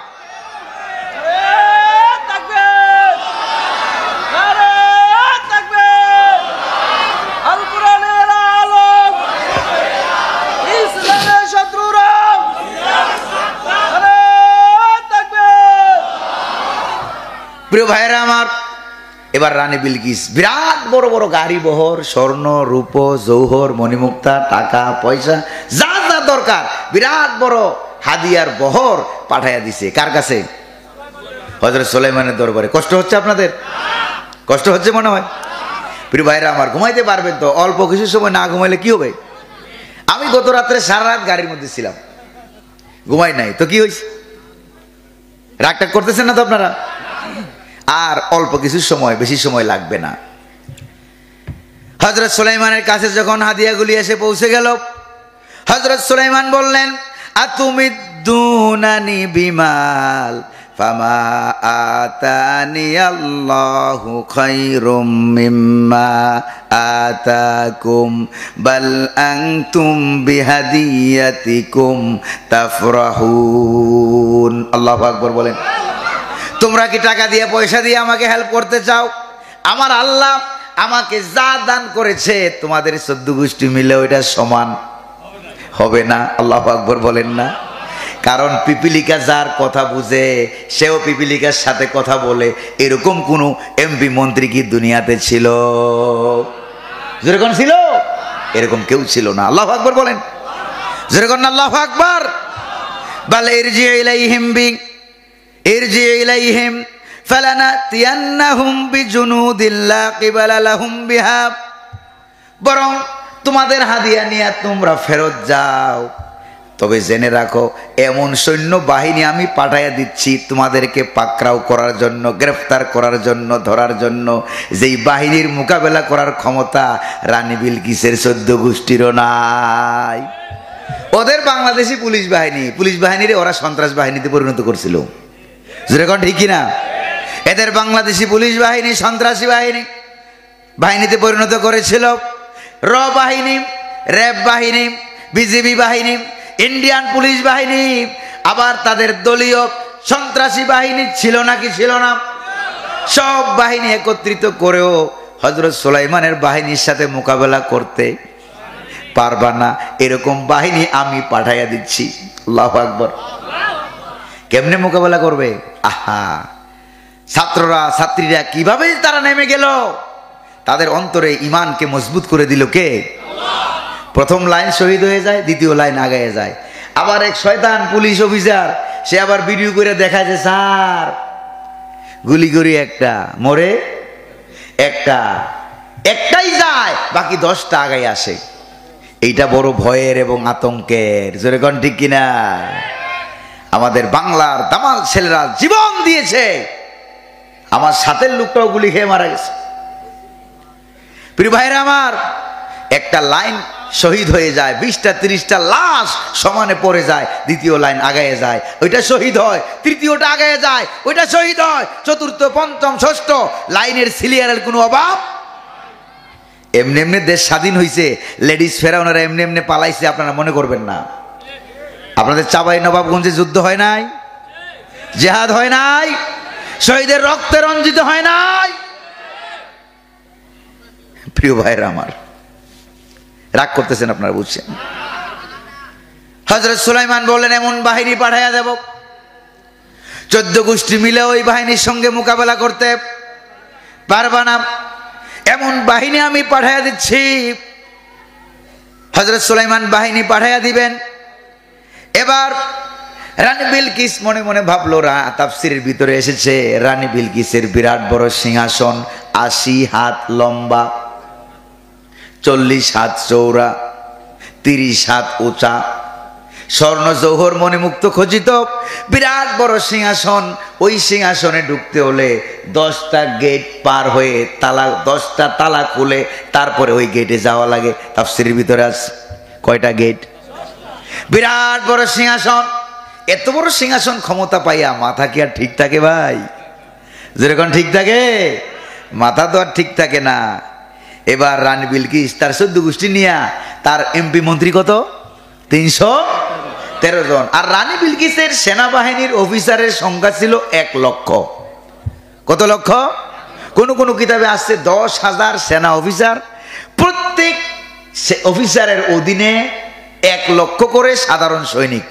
প্রিয় ভাইয়েরা আমার, এবার রানী বিলকিস বিরাট বড় বড় গাড়ি বহর, স্বর্ণ রূপ জৌহর মণিমুক্তা টাকা পয়সা যা যা দরকার বিরাট বড় হাদিয়ার বহর পাঠাইয়া দিছে। কার কাছে? হযরত সুলাইমানের দরবারে। কষ্ট হচ্ছে আপনাদের? কষ্ট হচ্ছে মনে হয়? প্রিয় ভাইরা আমার, ঘুমাইতে পারবেন তো? অল্প কিছু সময় না ঘুমাইলে কি হবে? আমি গত রাত্রে সারা রাত গাড়ির মধ্যে ছিলাম, ঘুমাই নাই তো কি হয়েছে? রাগটাগ করতেছেন না তো আপনারা? আর অল্প কিছু সময়, বেশি সময় লাগবে না। হযরত সুলাইমানের কাছে যখন হাদিয়াগুলি এসে পৌঁছে গেল, হযরত সুলাইমান বললেন, আতুমিদ্দুনানি বিমাল ফামা আতানি আল্লাহু খায়রুম মিম্মা আতাকুম বাল আনতুম বিহাদিয়াতিকুম তাফরাহুন। আল্লাহু আকবার বলেন। তোমরা কি টাকা দিয়ে পয়সা দিয়ে আমাকে হেল্প করতে চাও? আমার আল্লাহ আমাকে যা দান করেছে তোমাদের 14 গোষ্ঠী মিলে ওইটা সমান হবে না। আল্লাহু আকবার বলেন না। কারণ পিপিলিকা যার কথা বুঝে সেও পিপিলিকার সাথে কথা বলে, এরকম কোন এমপি মন্ত্রী কি দুনিয়াতে ছিল? যেরকম ছিল এরকম কেউ ছিল না। আল্লাহু আকবার বলেন। যেরকম আল্লাহু আকবার। বাল ইরজি ইলাইহিম ফালানাতিয়ান্নাহুম বিজুনুদিল্লা কিবালা লাহুম বিহা। বরং তোমাদের হাদিয়া নিয়ে তোমরা ফেরত যাও, তবে জেনে রাখো এমন সৈন্য বাহিনী আমি পাঠাইয়া দিচ্ছি তোমাদেরকে পাকড়াও করার জন্য, গ্রেফতার করার জন্য, ধরার জন্য, যেই বাহিনীর মোকাবেলা করার ক্ষমতা রানী বিলকিসের 14 গোষ্ঠীরও নাই। ওদের বাংলাদেশি পুলিশ বাহিনীরে ওরা সন্ত্রাস বাহিনীতে পরিণত করছিল। যেরকম ঠিক কিনা? এদের বাংলাদেশি পুলিশ বাহিনী সন্ত্রাসী বাহিনীতে পরিণত করেছিল। র বাহিনী, র্যাব বাহিনী, বিজিবি বাহিনী, ইন্ডিয়ান পুলিশ বাহিনী, আবার তাদের দলীয় সন্ত্রাসী বাহিনী ছিল নাকি ছিল না? সব বাহিনী একত্রিত করেও হযরত সুলাইমানের বাহিনীর সাথে মোকাবেলা করতে পারবা না, এরকম বাহিনী আমি পাঠাইয়া দিচ্ছি। আল্লাহু আকবার। কেমনে মোকাবেলা করবে? আহা, ছাত্ররা ছাত্রীরা কিভাবে তারা নেমে গেল, তাদের অন্তরে ঈমানকে মজবুত করে দিল কে? প্রথম লাইন শহীদ হয়ে যায়, দ্বিতীয় লাইন আগায় যায়। আবার এক শয়তান পুলিশ অফিসার সে আবার ভিডিও করে দেখায় যে স্যার গুলি করি একটা মরে, একটাই যায়, বাকি 10টা আগায় আসে। এইটা বড় ভয়ের এবং আতঙ্কের। জোরে কোন ঠিক কিনা? আমাদের বাংলার দামাল ছেলেরা জীবন দিয়েছে, আমার সাথের লোকটাও গুলি খেয়ে মারা গেছে। প্রিয় ভাইরা আমার, একটা লাইন শহীদ হয়ে যায়, 20টা 30টা লাশ সমানে পড়ে যায়, দ্বিতীয় লাইন আগায় যায়, ওইটা শহীদ হয়, তৃতীয়টা আগায় যায়, ওইটা শহীদ হয়, চতুর্থ, পঞ্চম, ষষ্ঠ লাইনের সিলিয়ারের কোনো অভাব। এমনি এমনি দেশ স্বাধীন হয়েছে, লেডিস ফেরাউনেরা এমনি এমনি পালাইছে আপনারা মনে করবেন না। আপনাদের চাঁপাই নবাবগঞ্জে যুদ্ধ হয় নাই, জিহাদ হয় নাই, শহীদের রক্তে রঞ্জিত হয় নাই। প্রিয় ভাইরা আমার, রাগ করতেছেন আপনারা, বুঝছেন? হযরত সুলাইমান বললেন এমন বাহিনী পাঠাইয়া দেব 14 গোষ্ঠী মিলে ওই বাহিনীর সঙ্গে মোকাবেলা করতে পারবা না, এমন বাহিনী আমি পাঠাইয়া দিচ্ছি। হযরত সুলাইমান বাহিনী পাঠাইয়া দিবেন। এবার রানী বিলকিস মনে মনে ভাবলো, তাফসীরের ভিতরে এসেছে রানী বিলকিসের বিরাট বড় সিংহাসন, 80 হাত লম্বা, 40 হাত চৌড়া, 30 হাত উঁচা, স্বর্ণ জৌহর মণিমুক্ত খচিত বিরাট বড় সিংহাসন। ওই সিংহাসনে ঢুকতে হলে 10টা গেট পার হয়ে 10টা তালা খুলে তারপরে ওই গেটে যাওয়া লাগে। তাফসীরের ভিতরে আছে কয়টা গেট? বিরাট বড় সিংহাসন। এত বড় সিংহাসন ক্ষমতা পাইয়া মাথা কি আর ঠিক থাকে ভাই? যেরকম ঠিক থাকে? মাথা তো আর ঠিক থাকে না। এবার রানী বিলকিস তার 14 গোষ্ঠী নিয়া, তার এমপি মন্ত্রী কত? 313 জন। আর রানী বিলকিসের সেনাবাহিনীর অফিসারের সংখ্যা ছিল 1 লক্ষ। কত লক্ষ? কোন কোন কিতাবে আসছে 10,000 সেনা অফিসার, প্রত্যেক অফিসারের অধীনে 1 লক্ষ করে সাধারণ সৈনিক।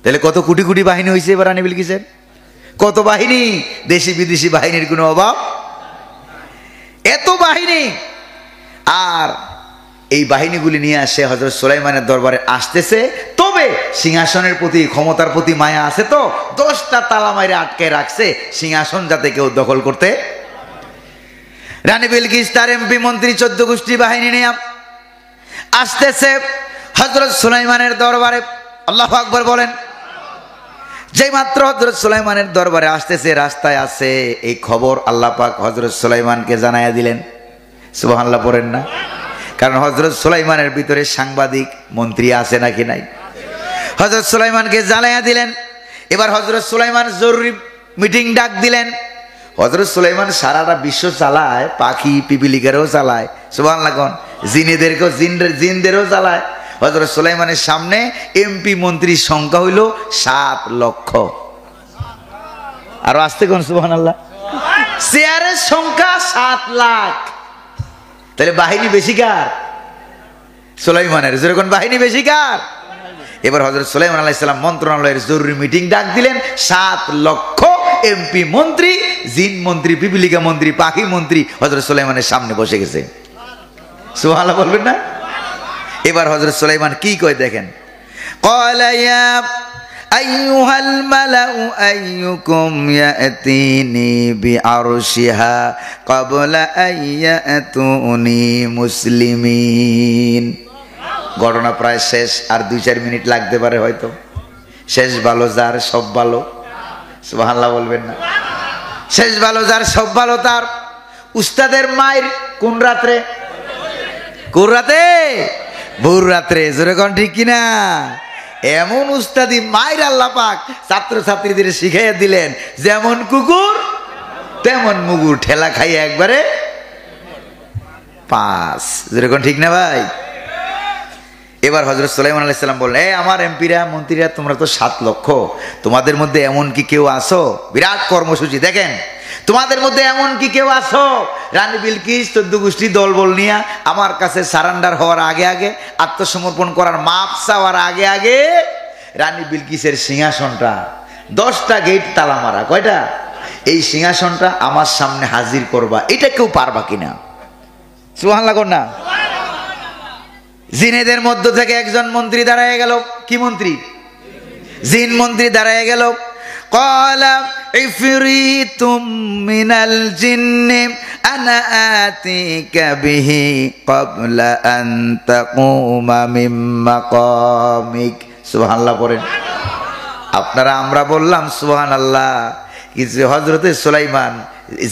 তাহলে কত কোটি কোটি বাহিনী হয়েছে এবার রানী বিলকিসের? কত বাহিনী! দেশি বিদেশি বাহিনীর কোনো অভাব। এত বাহিনী। আর এই বাহিনীগুলি নিয়ে আসে হযরত সুলাইমানের দরবারে আসতেছে। তবে সিংহাসনের প্রতি, ক্ষমতার প্রতি মায়া আছে, তো 10টা তালা মাইরে আটকে রাখছে সিংহাসন যাতে কেউ দখল করতে। রানী বিলকিস তার এমপি মন্ত্রী 14 গোষ্ঠী বাহিনী নিয়ে আসতেছে হযরত সুলাইমানের দরবারে। আল্লাহু আকবার বলেন। যেই মাত্র হযরত সুলাইমানের দরবারে আসতেছে, রাস্তায় আছে এই খবর আল্লাহ পাক হযরত সুলাইমানকে জানাইয়া দিলেন। সুবহানাল্লাহ পড়েন না? কারণ হযরত সুলাইমানের ভিতরে সাংবাদিক মন্ত্রী আছে নাকি নাই? হযরত সুলাইমানকে জ্বালাইয়া দিলেন। এবার হযরত সুলাইমান জরুরি মিটিং ডাক দিলেন। হযরত সুলাইমান সারাটা বিশ্ব চালায়, পাখি পিপিলিকারও চালায়, সুবহানাল্লাহ কোন, জিনেদেরকেও জিনদেরও চালায়। হযরত সুলাইমানের সামনে এমপি মন্ত্রীর সংখ্যা হইল 7 লক্ষ। আর আসতে কোন সুবহানাল্লাহ, চেয়ারের সংখ্যা 7 লাখ। তাহলে বাহিনী বেশি কার? সুলাইমানের। যেরকম বাহিনী বেশি কার? এবার হযরত সুলাইমান আলাইহিস সালাম মন্ত্রণালয়ের জরুরি মিটিং ডাক দিলেন। 7 লক্ষ এমপি মন্ত্রী, জিন মন্ত্রী, পিপিলিকা মন্ত্রী, পাখি মন্ত্রী হযরত সুলাইমানের সামনে বসে গেছে। সুবহানাল্লাহ বলবেন না? এবার হযরত সুলাইমান কি কয় দেখেন। ক্বালা ইয়া আইয়ুহাল মালাউ আইয়ুকুম ইয়াতিনি বিআরশিহা ক্বাবলা আইয়াতুনি মুসলিমিন। ঘটনা প্রায় শেষ, আর 2-4 মিনিট লাগতে পারে হয়তো। শেষ ভালো যার সব ভালো, সুবহানাল্লাহ বলবেন না? শেষ ভালো যার সব ভালো তার। উস্তাদের মায়ের কোন রাত্রে? কোন রাতে? ভোর রাত্রে। জোরে কোন ঠিক কিনা? এমন উস্তাদি মায়ের আল্লাহ পাক ছাত্র ছাত্রীদের শিখাইয়া দিলেন, যেমন কুকুর তেমন মুগুর, ঠেলা খাইয়া একবারে পাস। জোরে কোন ঠিক না ভাই? এবার হযরত সুলাইমান আলাইহিস সালাম বললেন, আমার এমপিরা মন্ত্রীরা তোমরা তো 7 লক্ষ, তোমাদের মধ্যে এমন কি কেউ আসো? বিরাট কর্মসূচি দেখেন। তোমাদের মধ্যে এমন কি কেউ আসো রানী বিলকিস 14 গোষ্ঠী দলবল নিয়ে আমার কাছে সারেন্ডার হওয়ার আগে আগে, আত্মসমর্পণ করার মাপ চাওয়ার আগে আগে রানী বিলকিসের সিংহাসনটা 10টা গেট তালা মারা, কয়টা? এই সিংহাসনটা আমার সামনে হাজির করবা, এটা কেউ পারবা কিনা? সুবহানাল্লাহ কোন না? জিনেদের মধ্য থেকে একজন মন্ত্রী দাঁড়ায় গেল। কি মন্ত্রী? জিন মন্ত্রী দাঁড়ায় গেল। ক্বালা ইফরিতুম মিনাল জিন্নি আনা আতিকা বিহি ক্বাবলা আন তাকুমা মিন মাকামিক। সুবহানাল্লাহ পড়েন। আপনারা আমরা বললাম সুবহানাল্লাহ, কিন্তু হযরতে সুলাইমান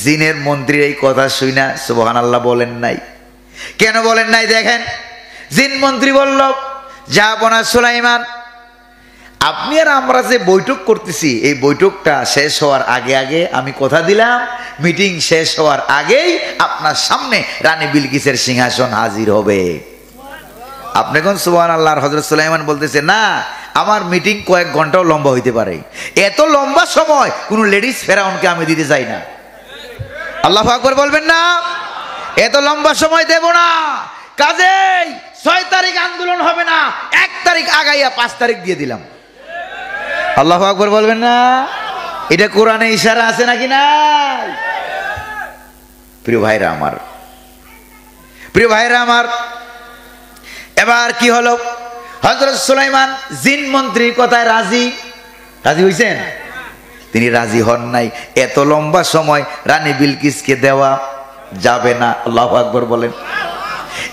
জিনের মন্ত্রীর এই কথা শুনা সুবহানাল্লাহ বলেন নাই। কেন বলেন নাই দেখেন। জিন মন্ত্রী বলল, জাহাপনা সুলাইমান, আপনি আর আমরা যে বৈঠক করতেছি এই বৈঠকটা শেষ হওয়ার আগে আগে আমি কথা দিলাম, মিটিং শেষ হওয়ার আগেই আপনার সামনে রানী বিলকিসের সিংহাসন হাজির হবে। আপনি কোন সুবহানাল্লাহ? আর হযরত সুলাইমান বলতেছে, না, আমার মিটিং কয়েক ঘন্টাও লম্বা হইতে পারে, এত লম্বা সময় কোন লেডিস ফেরাউনকে আমি দিতে চাই না। আল্লাহু আকবার বলবেন না? এত লম্বা সময় দেব না। কাজেই 6 তারিখ আন্দোলন হবে না, 1 তারিখ আগাইয়া 5 তারিখ দিয়ে দিলাম। আল্লাহু আকবার বলবেন না? এটা কোরআনে ইশারা আছে নাকি নাই? প্রিয় ভাইরা আমার, প্রিয় ভাইরা আমার, এবার কি হলো? হযরত সুলাইমান জিন মন্ত্রীর কথায় রাজি হইছেন? তিনি রাজি হন নাই। এত লম্বা সময় রানী বিলকিসকে দেওয়া যাবে না। আল্লাহু আকবার বলেন।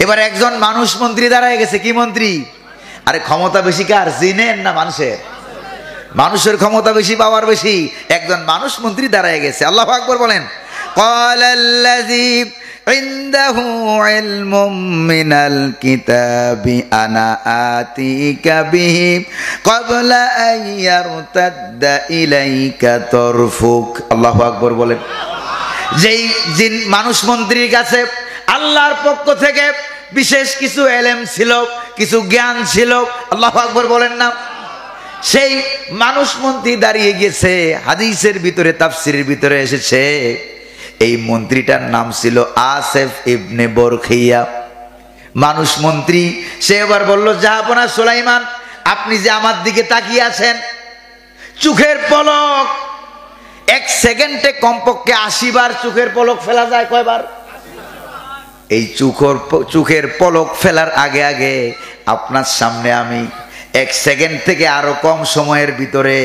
এবার একজন মানুষ মন্ত্রী দাঁড়ায় গেছে। কি মন্ত্রী? আরে ক্ষমতা বেশি কার? জিনের না মানুষের? মানুষের ক্ষমতা বেশি, পাওয়ার বেশি। একজন মানুষ মন্ত্রী দাঁড়ায় গেছে। আল্লাহু আকবার বলেন। ক্বালাল্লাযী ইনদাহু ইলমুম মিনাল কিতাবি আনা আতিকা বিহি ক্বাবলা আন ইয়ারতাদ্দা ইলাইকা তারফুক। আল্লাহু আকবার বলেন। যেই জিন মানুষ মন্ত্রীর কাছে আল্লাহর পক্ষ থেকে বিশেষ কিছু এলেম ছিল, কিছু জ্ঞান ছিল, আল্লাহু আকবার বলেন না? সেই মানুষ মন্ত্রী দাঁড়িয়ে গেছে। হাদিসের ভিতরে, তাফসীরের ভিতরে এসেছে এই মন্ত্রীটার নাম ছিল আসেফ ইবনে বরখিয়া। মানুষ মন্ত্রী সে এবার বলল, জাহাপনা সুলাইমান, আপনি যে আমার দিকে তাকিয়ে আছেন, চোখের পলক 1 সেকেন্ডে কমপক্ষে 80 বার চোখের পলক ফেলা যায়। কয়বার? এই চোখের পলক ফেলার আগে আগে আপনার সামনে আমি 1 সেকেন্ড থেকে আরো কম সময়ের ভিতরে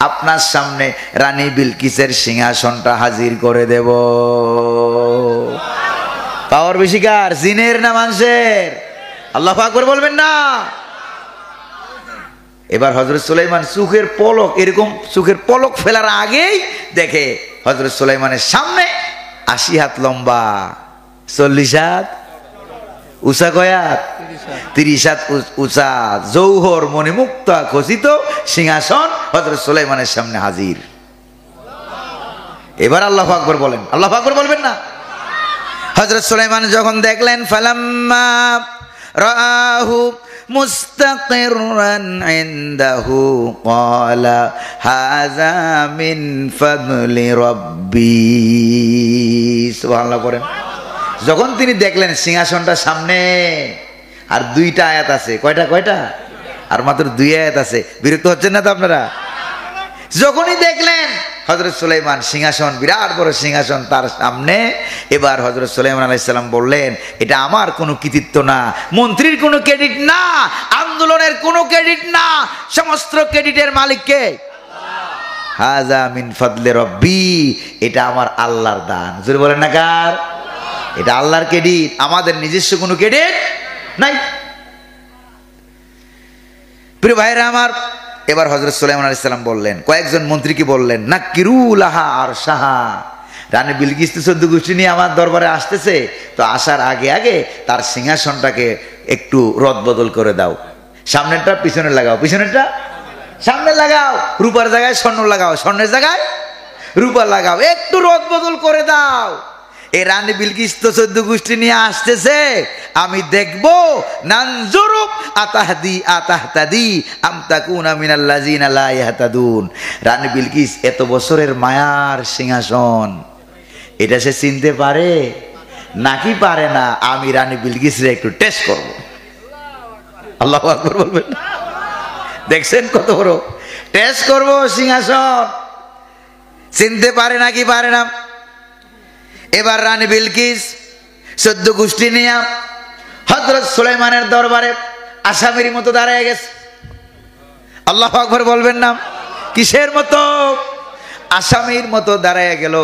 আপনার সামনে রানী বিলকিসের সিংহাসনটা হাজির করে দেব। পাওয়ার বেশি কার? জিনের না মানুষের? আল্লাহু আকবার বলবেন না? এবার হযরত সুলাইমান চোখের পলক, এরকম চোখের পলক ফেলার আগেই দেখে হযরত সুলাইমানের সামনে 80 হাত লম্বা, 40 হাত, উষা কয়াত 30 হাত উষা, জৌহর মণিমুক্তা খচিত সিংহাসন হযরত সুলাইমানের সামনে হাজির। এবার আল্লাহু আকবার বলেন, আল্লাহু আকবার বলবেন না? হযরত সুলাইমান যখন দেখলেন ফালাম্মা রাআহু মুস্তাকিররান ইনদাহু ক্বালা হাযা মিন ফাদলি রাব্বি। সুবহানাল্লাহ পড়েন। যখন তিনি দেখলেন সিংহাসনটা সামনে, আর 2টা আয়াত আছে, কয়টা? আর মাত্র 2 আয়াত আছে। বিরক্ত হচ্ছেন না তো আপনারা? যখনই দেখলেন হযরত সুলাইমান সিংহাসন, বিরাট বড় সিংহাসন তার সামনে, এবার হযরত সুলাইমান আলাইহিস সালাম বললেন, এটা আমার কোনো কৃতিত্ব না, মন্ত্রীর কোনো ক্রেডিট না, আন্দোলনের কোনো ক্রেডিট না, সমস্ত ক্রেডিটের মালিক কে? আল্লাহ। হাযা মিন ফাদলি রাব্বি, এটা আমার আল্লাহর দান। জোরে বলেন না কার? এটা আল্লাহর ক্রেডিট, আমাদের নিজস্ব কোনো ক্রেডিট নাই। প্রিয় ভাইরা আমার, এবার হযরত সুলাইমান আলাইহিস সালাম বললেন, কয়েকজন মন্ত্রীকে বললেন, নাকিরু লাহা আরশাহা, রানী বিলকিস তো 14 গোষ্ঠী নিয়ে আমার দরবারে আসতেছে, তো আসার আগে আগে তার সিংহাসনটাকে একটু রদবদল করে দাও। সামনেরটা পিছনে লাগাও, পিছনেরটা সামনে লাগাও, রূপার জায়গায় স্বর্ণ লাগাও, স্বর্ণের জায়গায় রূপা লাগাও, একটু রদবদল করে দাও। এই রানী বিলকিস তো 14 গোষ্ঠী নিয়ে আসতেছে, আমি দেখবো নানজুরুক আতাহতাদি আম তাকুনা মিনাল্লাযিনা লা ইয়াহতাদুন। রানী বিলকিস এত বছরের মায়ার সিংহাসন, এটা সে চিনতে পারে নাকি পারে না? আমি রানী বিলকিসরে একটু টেস্ট করব। আল্লাহু আকবার বলবেন। দেখছেন কত বড় টেস্ট করব, সিংহাসন চিনতে পারে নাকি পারে না। এবার রানী বিলকিস 14 গোষ্ঠী নিয়ে হযরত সুলাইমানের দরবারে আসামির মতো দাঁড়ায় গেছে। আল্লাহু আকবার বলবেন না? কিসের মতো? আসামির মতো দাঁড়ায় গেল।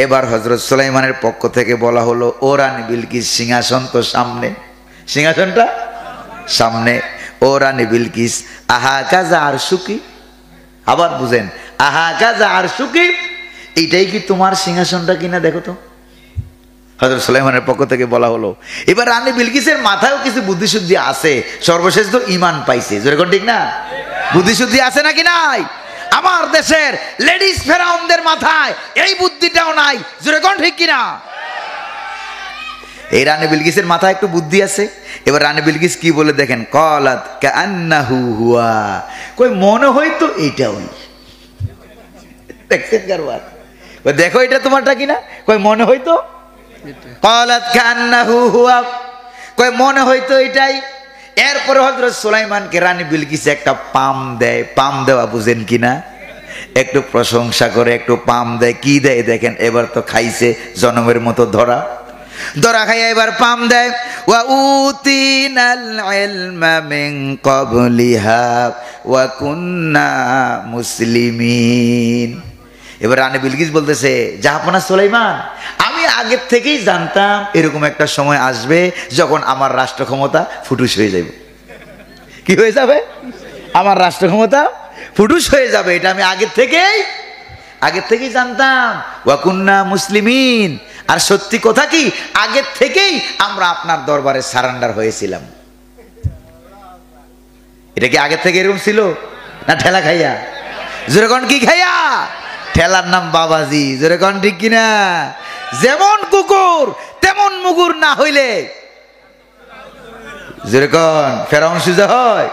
এবার হযরত সুলাইমানের পক্ষ থেকে বলা হলো, ও রানী বিলকিস, সিংহাসন তো সামনে, সিংহাসনটা সামনে, ও রানী বিলকিস, আহা কাজা আরশুকি, আবার বুঝেন, আহা কাজা আরশুকি, এইটাই কি তোমার সিংহাসনটা কিনা দেখো তো। হযরত সুলাইমানের পক্ষ থেকে বলা হলো। এবার রানী বিলকিসের মাথায়ও কিছু বুদ্ধিশুদ্ধি আছে, সর্বশেষ তো ঈমান পাইছে, যেরকম ঠিক না? বুদ্ধিশুদ্ধি আছে নাকি নাই? আমার দেশের লেডিস ফেরাউনদের মাথায় এই বুদ্ধিটাও নাই, যেরকম ঠিক কিনা? এই রানী বিলকিসের মাথায় একটু বুদ্ধি আছে। এবার রানী বিলকিস কি বলে দেখেন, ক্বালাত কাআন্নাহু হুয়া, কই মনে হয়তো এইটাও। দেখছেন কারবার? দেখো এটা তোমারটা কিনা, কই মনে হয়তো। ক্বালাত কাআন্নাহু হুয়া, কই মনে হয়তো এটাই। এরপরে হযরত সুলাইমানকে রানী বিলকিস একটা পাম দেয়। পাম দেওয়া বুঝেন কিনা? একটু প্রশংসা করে একটু পাম দেয়। কি দেয় দেখেন, এবার তো খাইছে জনমের মতো ধরা খাইয়া এবার পাম দেয়। ওয়া উতিনাল ইলমা মিন ক্বাবলিহা ওয়া কুন্না মুসলিমিন। এবার রানী বিলকিস বলতেছে, জাহাপনা সুলাইমান, আমি আগের থেকেই জানতাম এরকম একটা সময় আসবে যখন আমার রাষ্ট্র ক্ষমতা ফুটুস হয়ে যাবে। কি হয়ে যাবে? আমার রাষ্ট্র ক্ষমতা ফুটুস হয়ে যাবে, এটা আমি আগের থেকেই জানতাম। ওয়া কুন্না মুসলিমিন, আর সত্যি কথা কি, আগের থেকেই আমরা আপনার দরবারে সারেন্ডার হয়েছিলাম। এটা কি আগের থেকে এরকম ছিল না ঠেলা খাইয়া? যেরকম কি খাইয়া? ঠেলার নাম বাবাজি, যেরকম ঠিক কিনা? যেমন কুকুর তেমন মুগুর না হইলে যেরকম ফেরাউন সুজা হয়।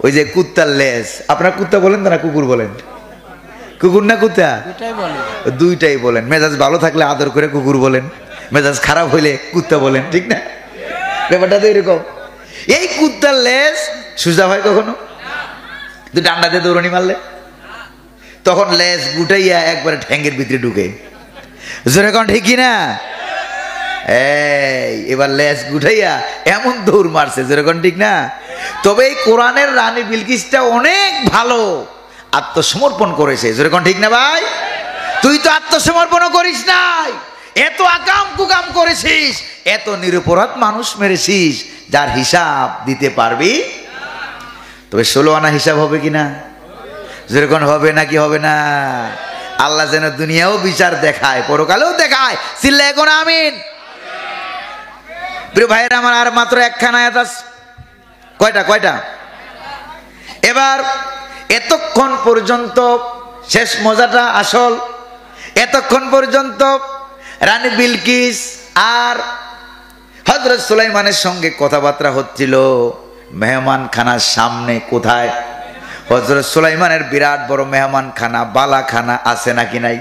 ওই যে কুত্তার লেজ, আপনার কুত্তা বলেন না কুকুর বলেন? কুকুর না কুত্তা? দুইটাই বলেন। মেজাজ ভালো থাকলে আদর করে কুকুর বলেন, মেজাজ খারাপ হইলে কুত্তা বলেন, ঠিক না? ব্যাপারটা তো এরকম। এই কুত্তার লেজ সুজা হয় কখনো? ডান্ডা দিয়ে দৌড়নি মারলে তখন লেজ গুটাইয়া একবারে ঠ্যাঙ্গের ভিতরে ঢুকে, যেরকম ঠিক কিনা? এবার লেজ গুটাইয়া এমন দৌড় মারছে, যেরকম ঠিক না? তবে এই কোরআনের রানী বিলকিসটা অনেক ভালো, আত্মসমর্পণ করেছে, যেরকম ঠিক না ভাই? তুই তো আত্মসমর্পণ করিস নাই, এত আকাম কুকাম করেছিস, এত নিরপরাধ মানুষ মেরেছিস, যার হিসাব দিতে পারবি। তবে 16 আনা হিসাব হবে কিনা? যেরকম হবে নাকি হবে না? আল্লাহ যেন দুনিয়াও বিচার দেখায়, পরকালেও দেখায়। চিল্লা এখন আমিন। প্রিয় ভাইয়েরা আমার, আর মাত্র একখানা আয়াত আছে। কয়টা? এবার এতক্ষণ পর্যন্ত শেষ মজাটা আসল, এতক্ষণ পর্যন্ত রানী বিলকিস আর হযরত সুলাইমানের সঙ্গে কথাবার্তা হচ্ছিল মেহমান খানার সামনে। কোথায়? হযরত সুলাইমানের বিরাট বড় মেহমান খানা, বালা খানা আছে নাকি নাই?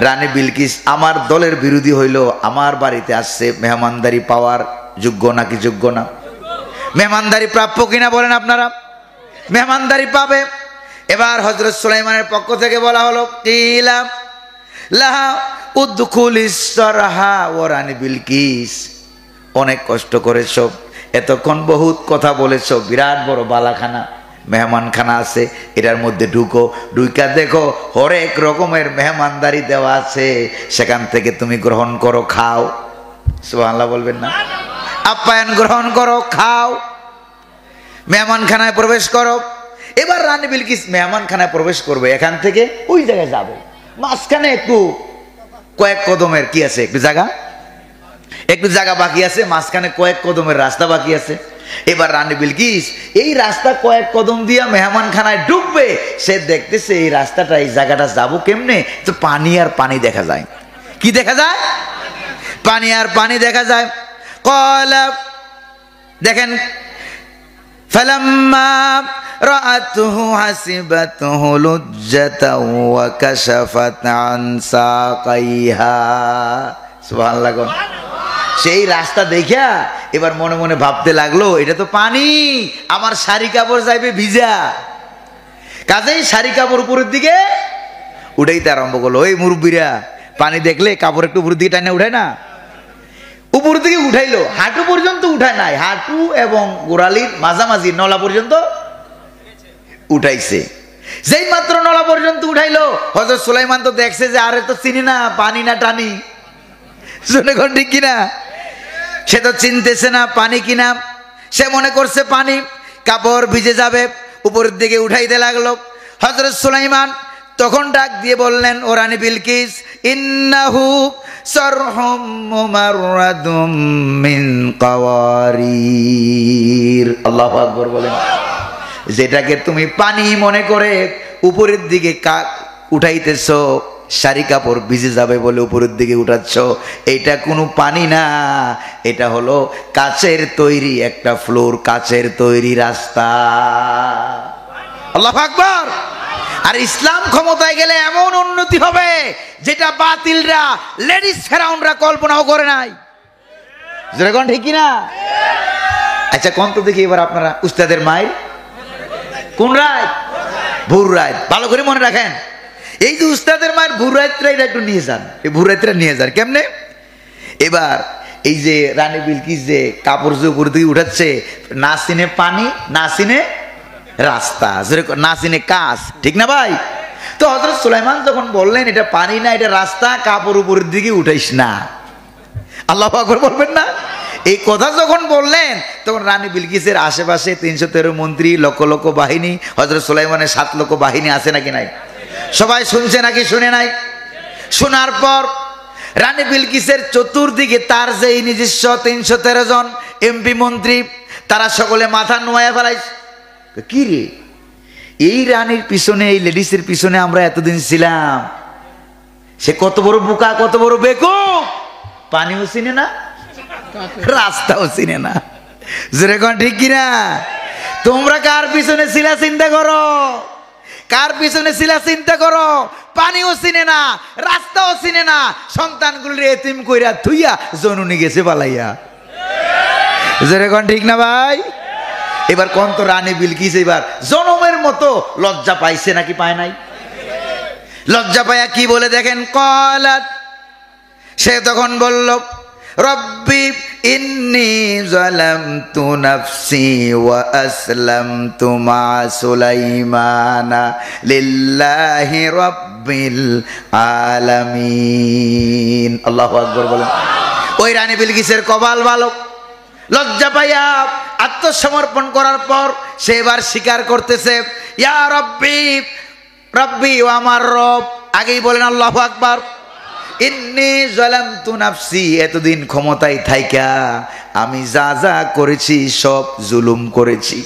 রানী বিলকিস আমার দলের বিরোধী হইল, আমার বাড়িতে আসছে, মেহমানদারি পাওয়ার যোগ্য নাকি যোগ্য না? মেহমানদারি প্রাপ্য কিনা বলেন আপনারা? মেহমানদারি পাবে। এবার হযরত সুলাইমানের পক্ষ থেকে বলা হলো, কিলা লাহা উদখুলিস সারহা ওয়া রানী বিলকিস, অনেক কষ্ট করেছো, এতক্ষণ বহুত কথা বলেছো, বিরাট বড় বালাখানা মেহমানখানা আছে, এটার মধ্যে ঢুকো, ঢুকা দেখো হরেক রকমের মেহমানদারি দেওয়া আছে, সেখান থেকে তুমি গ্রহণ করো, খাও। সুবহানাল্লাহ বলবেন না? আপ্যায়ন গ্রহণ করো, খাও, মেহমানখানায় প্রবেশ করো। এবার রানী বিলকিস মেহমানখানায় প্রবেশ করবে, এখান থেকে ওই জায়গায় যাবে, মাঝখানে একটু কয়েক কদমের কি আছে, একটু জায়গা বাকি আছে, মাঝখানে কয়েক কদমের রাস্তা বাকি আছে। এবার রানী বিলকিস এই রাস্তা কয়েক কদম দিয়া মেহমানখানায় ঢুকবে, সে দেখতেছে এই রাস্তাটা, এই জায়গাটা যাবো কেমনে, তো পানি আর পানি দেখা যায়। কি দেখা যায়? পানি আর পানি দেখা যায়। কলা দেখেন, ফালাম্মা রাআতুহু হাসিবাতুহু লুজ্জাতাও ওয়া কাশাফাত আন সাকাইহা। সুবহানাল্লাহ। সেই রাস্তা দেখা এবার মনে মনে ভাবতে লাগলো, এটা তো পানি, আমার শাড়ি কাপড় যাইবে ভিজা, কাজেই শাড়ি কাপড় উপরের দিকে উঠাইতে আরম্ভ করলো। ওই মুরব্বীরা পানি দেখলে কাপড় একটু উপরের দিকে টানে উঠায় না, উপরের দিকে উঠাইলো, হাঁটু পর্যন্ত উঠায় নাই, হাঁটু এবং গোড়ালির মাঝামাঝি নলা পর্যন্ত উঠাইছে। যেই মাত্র নলা পর্যন্ত উঠাইলো, হযরত সুলাইমান তো দেখছে যে আরে তো চিনি না পানি না টানি, শুনে কোন ঠিক কিনা? সে তো চিনতেছে না পানি কিনা, সে মনে করছে পানি, কাপড় ভিজে যাবে, উপরের দিকে উঠাইতে লাগলো। হযরত সুলাইমান তখন ডাক দিয়ে বললেন, ও রানী বিলকিস, ইন্নাহু সারহুম মুমাররাদুম মিন কাওয়ারির। আল্লাহু আকবার বলেন। যেটাকে তুমি পানি মনে করে উপরের দিকে উঠাইতেছো, শাড়ি কাপড় ভিজে যাবে বলে উপরের দিকে উঠাচ্ছ, এটা কোনো পানি না, এটা হলো কাচের তৈরি একটা ফ্লোর, কাচের তৈরি রাস্তা। আল্লাহু আকবার। আর ইসলাম ক্ষমতায় গেলে এমন উন্নতি হবে যেটা বাতিলরা, লেডিস ফেরাউনরা কল্পনাও করে নাই। যেরকম ঠিক কিনা? আচ্ছা কোন তো দেখি এবার আপনারা, উস্তাদের মাইল কোন রাত? ভোর রাত। ভালো করে মনে রাখেন, এই যে উস্তাদের মায়ের ভোর রাত্রে এটা একটু নিয়ে যান, এই ভোর রাত্রে নিয়ে যান কেমনে? এবার এই যে রানী বিলকিস যে কাপড় যে উপর দিকে উঠাচ্ছে, না চিনে পানি, না চিনে রাস্তা, না চিনে কাজ, ঠিক না ভাই? তো হযরত সুলাইমান যখন বললেন এটা পানি না, এটা রাস্তা, কাপড় উপরের দিকে উঠাইস না, আল্লাহু আকবার বলবেন না? এই কথা যখন বললেন, তখন রানী বিলকিসের আশেপাশে 313 মন্ত্রী, লক্ষ লক্ষ বাহিনী, হযরত সুলাইমানের 7 লক্ষ বাহিনী আছে নাকি নাই? সবাই শুনছে নাকি শুনে নাই? শোনার পর রানী বিলকিসের চতুর্দিকে তার যে নিজস্ব 313 জন এমপি মন্ত্রী, তারা সকলে মাথা নোয়া ফেলাইছে। কি রে, এই রানীর পিছনে, এই লেডিসের পিছনে আমরা এতদিন ছিলাম, সে কত বড় বোকা, কত বড় বেকুব, পানিও চিনে না, রাস্তাও চিনে না। যেরকম ঠিক কিনা? তোমরা কার পিছনে ছিলা চিন্তা করো, কার পিছনে ছিলা চিন্তা করো। পানিও চিনে না, রাস্তাও চিনে না, সন্তানগুলির এতিম কইরা থুইয়া জননী গেছে পালাইয়া। যেরকম ঠিক না ভাই? এবার কোন তো রানী বিলকিস এবার জনমের মতো লজ্জা পাইছে নাকি পায় নাই? লজ্জা পাইয়া কি বলে দেখেন, কলাত, সে তখন বলল, রব্বি ইন্নী যালামতু নাফসি ওয়া আসলামতু মা সুলাইমানা লিল্লাহি রাব্বিল আলামিন। আল্লাহু আকবার বলেন। ওই রানী বিলকিসের কপাল ভালো, লজ্জা পাইয়া আত্মসমর্পণ করার পর সে এবার স্বীকার করতেছে, ইয়া রব্বি, রব্বি ও আমার রব। আগেই বলেন আল্লাহু আকবার। ইন্নী যালামতু নাফসি, এতদিন ক্ষমতায় থাইকা আমি যা যা করেছি সব জুলুম করেছি।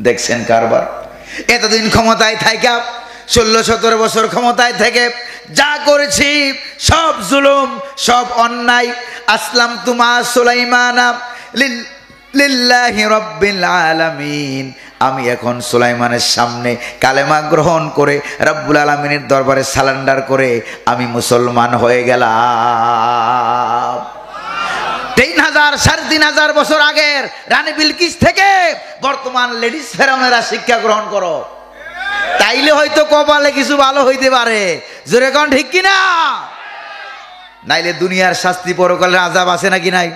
দেখছেন কারবার, এতদিন ক্ষমতায় থাইকা 16-17 বছর ক্ষমতায় থেকে যা করেছি সব জুলুম, সব অন্যায়। আসলামতু মা সুলাইমানা লিল্লাহি রাব্বিল আলামিন, আমি এখন সুলাইমানের সামনে কালেমা গ্রহণ করে রব্বুল আলামিনের দরবারে সারেন্ডার করে আমি মুসলমান হয়ে গেলাম। 3,000-3,500 বছর আগের রানী বিলকিস থেকে বর্তমান লেডিস ফেরাউনেরা শিক্ষা গ্রহণ করো, তাইলে হয়তো কপালে কিছু ভালো হইতে পারে। জোরে কোন ঠিক কিনা? নাইলে দুনিয়ার শাস্তি পরকালের আযাব আছে নাকি নাই?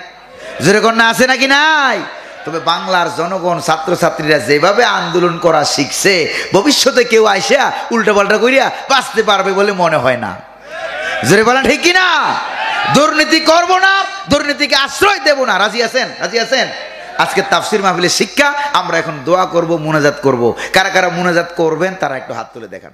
জোরে কোন না আছে নাকি নাই? তবে বাংলার জনগণ ছাত্রছাত্রীরা যেভাবে আন্দোলন করা শিখছে, ভবিষ্যতে কেউ আইসা উল্টাপাল্টা করিয়া বাঁচতে পারবে বলে মনে হয় না। জোরে বলেন ঠিক কিনা? দুর্নীতি করব না, দুর্নীতিকে আশ্রয় দেব না। রাজি আছেন? রাজি আছেন? আজকে তাফসীর মাহফিলের শিক্ষা। আমরা এখন দোয়া করব, মুনাজাত করব। কারা কারা মুনাজাত করবেন তারা একটু হাত তুলে দেখান।